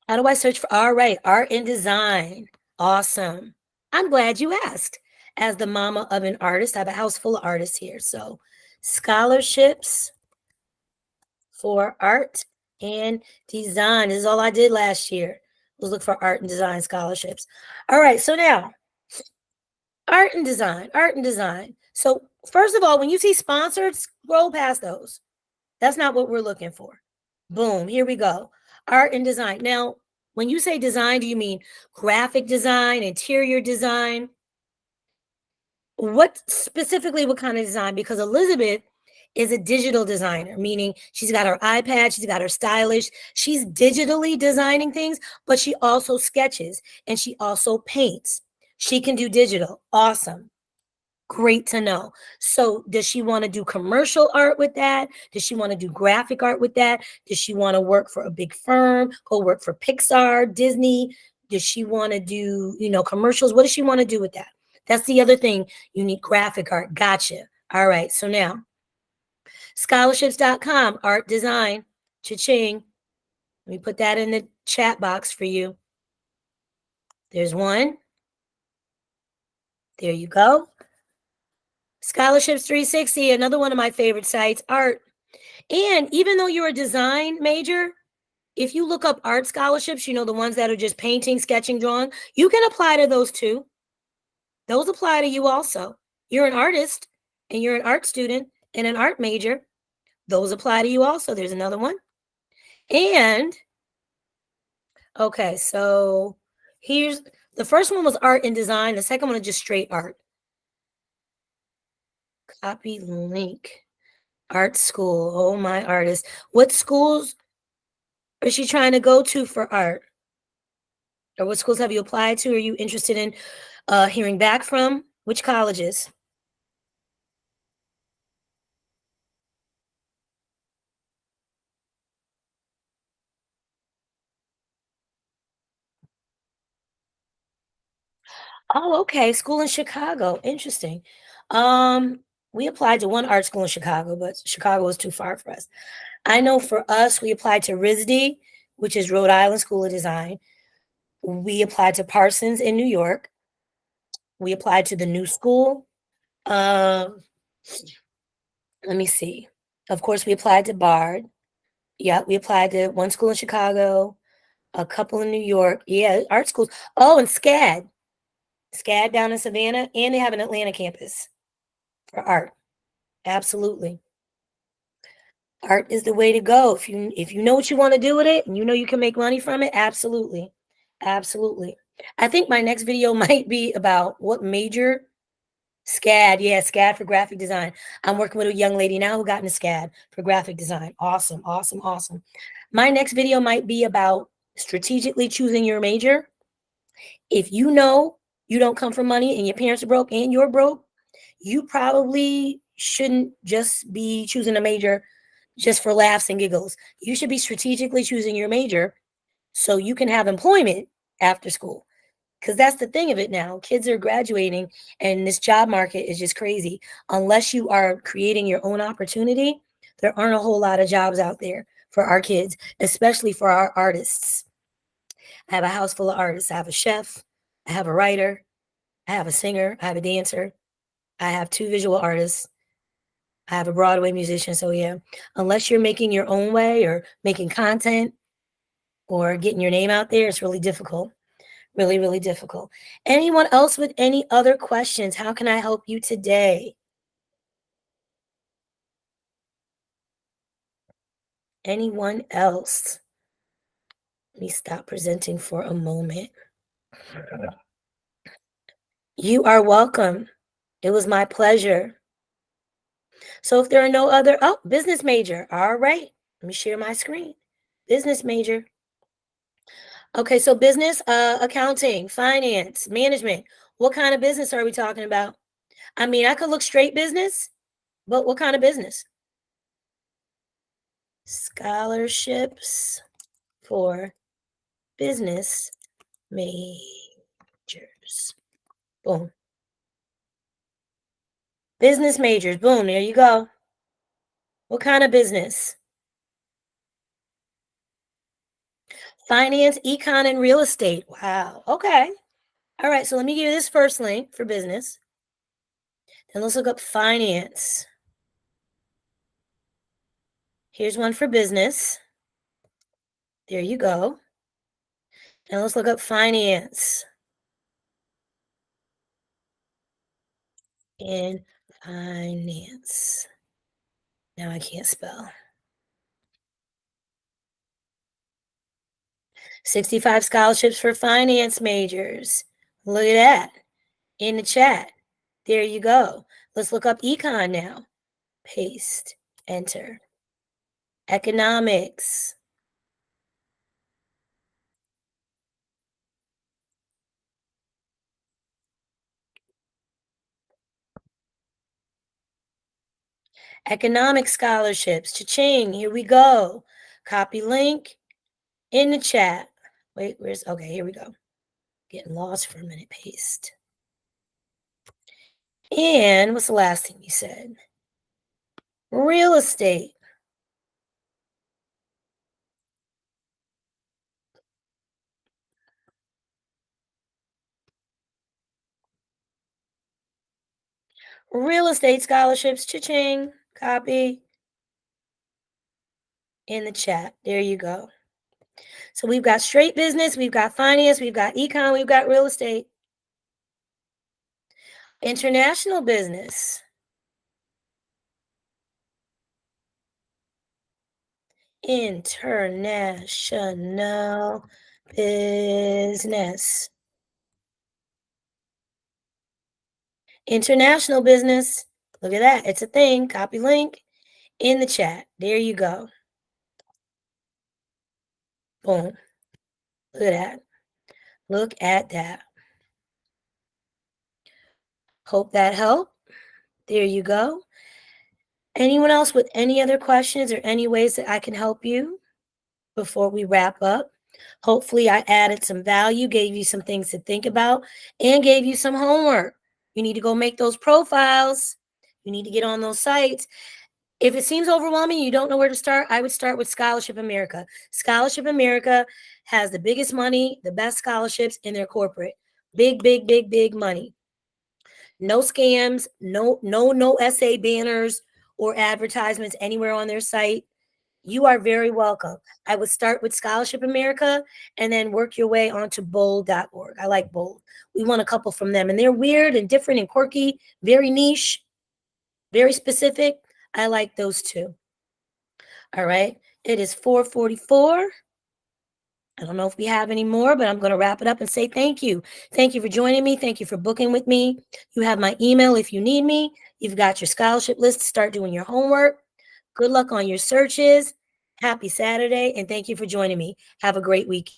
How do I search for? All right, art and design. Awesome. I'm glad you asked. As the mama of an artist, I have a house full of artists here. So, scholarships for art and design this is all I did last year. Was look for art and design scholarships. All right, so now art and design, art and design. So, first of all, when you see sponsored, scroll past those. That's not what we're looking for. Boom, here we go. Art and design. Now, when you say design, do you mean graphic design, interior design? What specifically, what kind of design? Because Elizabeth is a digital designer, meaning she's got her iPad, she's got her stylish, she's digitally designing things, but she also sketches and she also paints. She can do digital. Awesome. Great to know. So, does she want to do commercial art with that? Does she want to do graphic art with that? Does she want to work for a big firm, go work for Pixar, Disney? Does she want to do, commercials? What does she want to do with that? That's the other thing. You need graphic art. Gotcha. All right. So now, scholarships.com, art design, cha-ching. Let me put that in the chat box for you. There's one. There you go. Scholarships 360, another one of my favorite sites, art. And even though you're a design major, if you look up art scholarships, the ones that are just painting, sketching, drawing, you can apply to those too. Those apply to you also. You're an artist and you're an art student and an art major. Those apply to you also. There's another one. And, okay, so here's the first one was art and design. The second one is just straight art. Copy link. Art school. Oh, my artist. What schools is she trying to go to for art? Or what schools have you applied to? Are you interested in hearing back from? Which colleges? Oh, okay. School in Chicago. Interesting. We applied to one art school in Chicago, but Chicago was too far for us. I know for us, we applied to RISD, which is Rhode Island School of Design. We applied to Parsons in New York. We applied to the New School. Um, let me see. Of course, we applied to Bard. Yeah, we applied to one school in Chicago, a couple in New York. Yeah, art schools. Oh, and SCAD. SCAD down in Savannah, and they have an Atlanta campus for art. Absolutely. Art is the way to go. If you know what you want to do with it and you know you can make money from it, absolutely. Absolutely. I think my next video might be about what major SCAD. Yeah, SCAD for graphic design. I'm working with a young lady now who got into SCAD for graphic design. Awesome, awesome, awesome. My next video might be about strategically choosing your major. If you know you don't come from money and your parents are broke and you're broke, you probably shouldn't just be choosing a major just for laughs and giggles. You should be strategically choosing your major so you can have employment after school. Because that's the thing of it now. Kids are graduating and this job market is just crazy. Unless you are creating your own opportunity, there aren't a whole lot of jobs out there for our kids, especially for our artists. I have a house full of artists. I have a chef, I have a writer, I have a singer, I have a dancer, I have 2 visual artists, I have a Broadway musician. So yeah, unless you're making your own way or making content or getting your name out there, it's really difficult. Really, really difficult. Anyone else with any other questions? How can I help you today? Anyone else? Let me stop presenting for a moment. You are welcome. It was my pleasure. So if there are no other, oh, business major. All right. Let me share my screen. Business major. Okay, so business, accounting, finance, management. What kind of business are we talking about? I mean, I could look straight business, but what kind of business? Scholarships for business majors. Boom. Business majors. Boom. There you go. What kind of business? Finance, econ, and real estate. Wow. Okay. All right. So let me give you this first link for business. Then let's look up finance. Here's one for business. There you go. And let's look up finance. In finance. Now I can't spell. 65 scholarships for finance majors. Look at that in the chat. There you go. Let's look up econ now. Paste, enter. Economics. Economic scholarships. Cha-ching. Here we go. Copy link in the chat. Wait, okay, here we go. Getting lost for a minute. Paste. And what's the last thing you said? Real estate. Real estate scholarships. Cha-ching. Copy in the chat. There you go. So we've got straight business, we've got finance, we've got econ, we've got real estate. International business. International business. International business. Look at that. It's a thing. Copy link in the chat. There you go. Boom. Look at that. Look at that. Hope that helped. There you go. Anyone else with any other questions or any ways that I can help you before we wrap up? Hopefully, I added some value, gave you some things to think about, and gave you some homework. You need to go make those profiles. You need to get on those sites. If it seems overwhelming, you don't know where to start, I would start with Scholarship America. Scholarship America has the biggest money, the best scholarships in their corporate. Big, big, big, big money. No scams, no essay banners or advertisements anywhere on their site. You are very welcome. I would start with Scholarship America and then work your way onto bold.org. I like Bold. We won a couple from them, and they're weird and different and quirky, very niche, very specific. I like those two. All right. It is 4:44. I don't know if we have any more, but I'm going to wrap it up and say thank you. Thank you for joining me. Thank you for booking with me. You have my email if you need me. You've got your scholarship list to start doing your homework. Good luck on your searches. Happy Saturday, and thank you for joining me. Have a great week.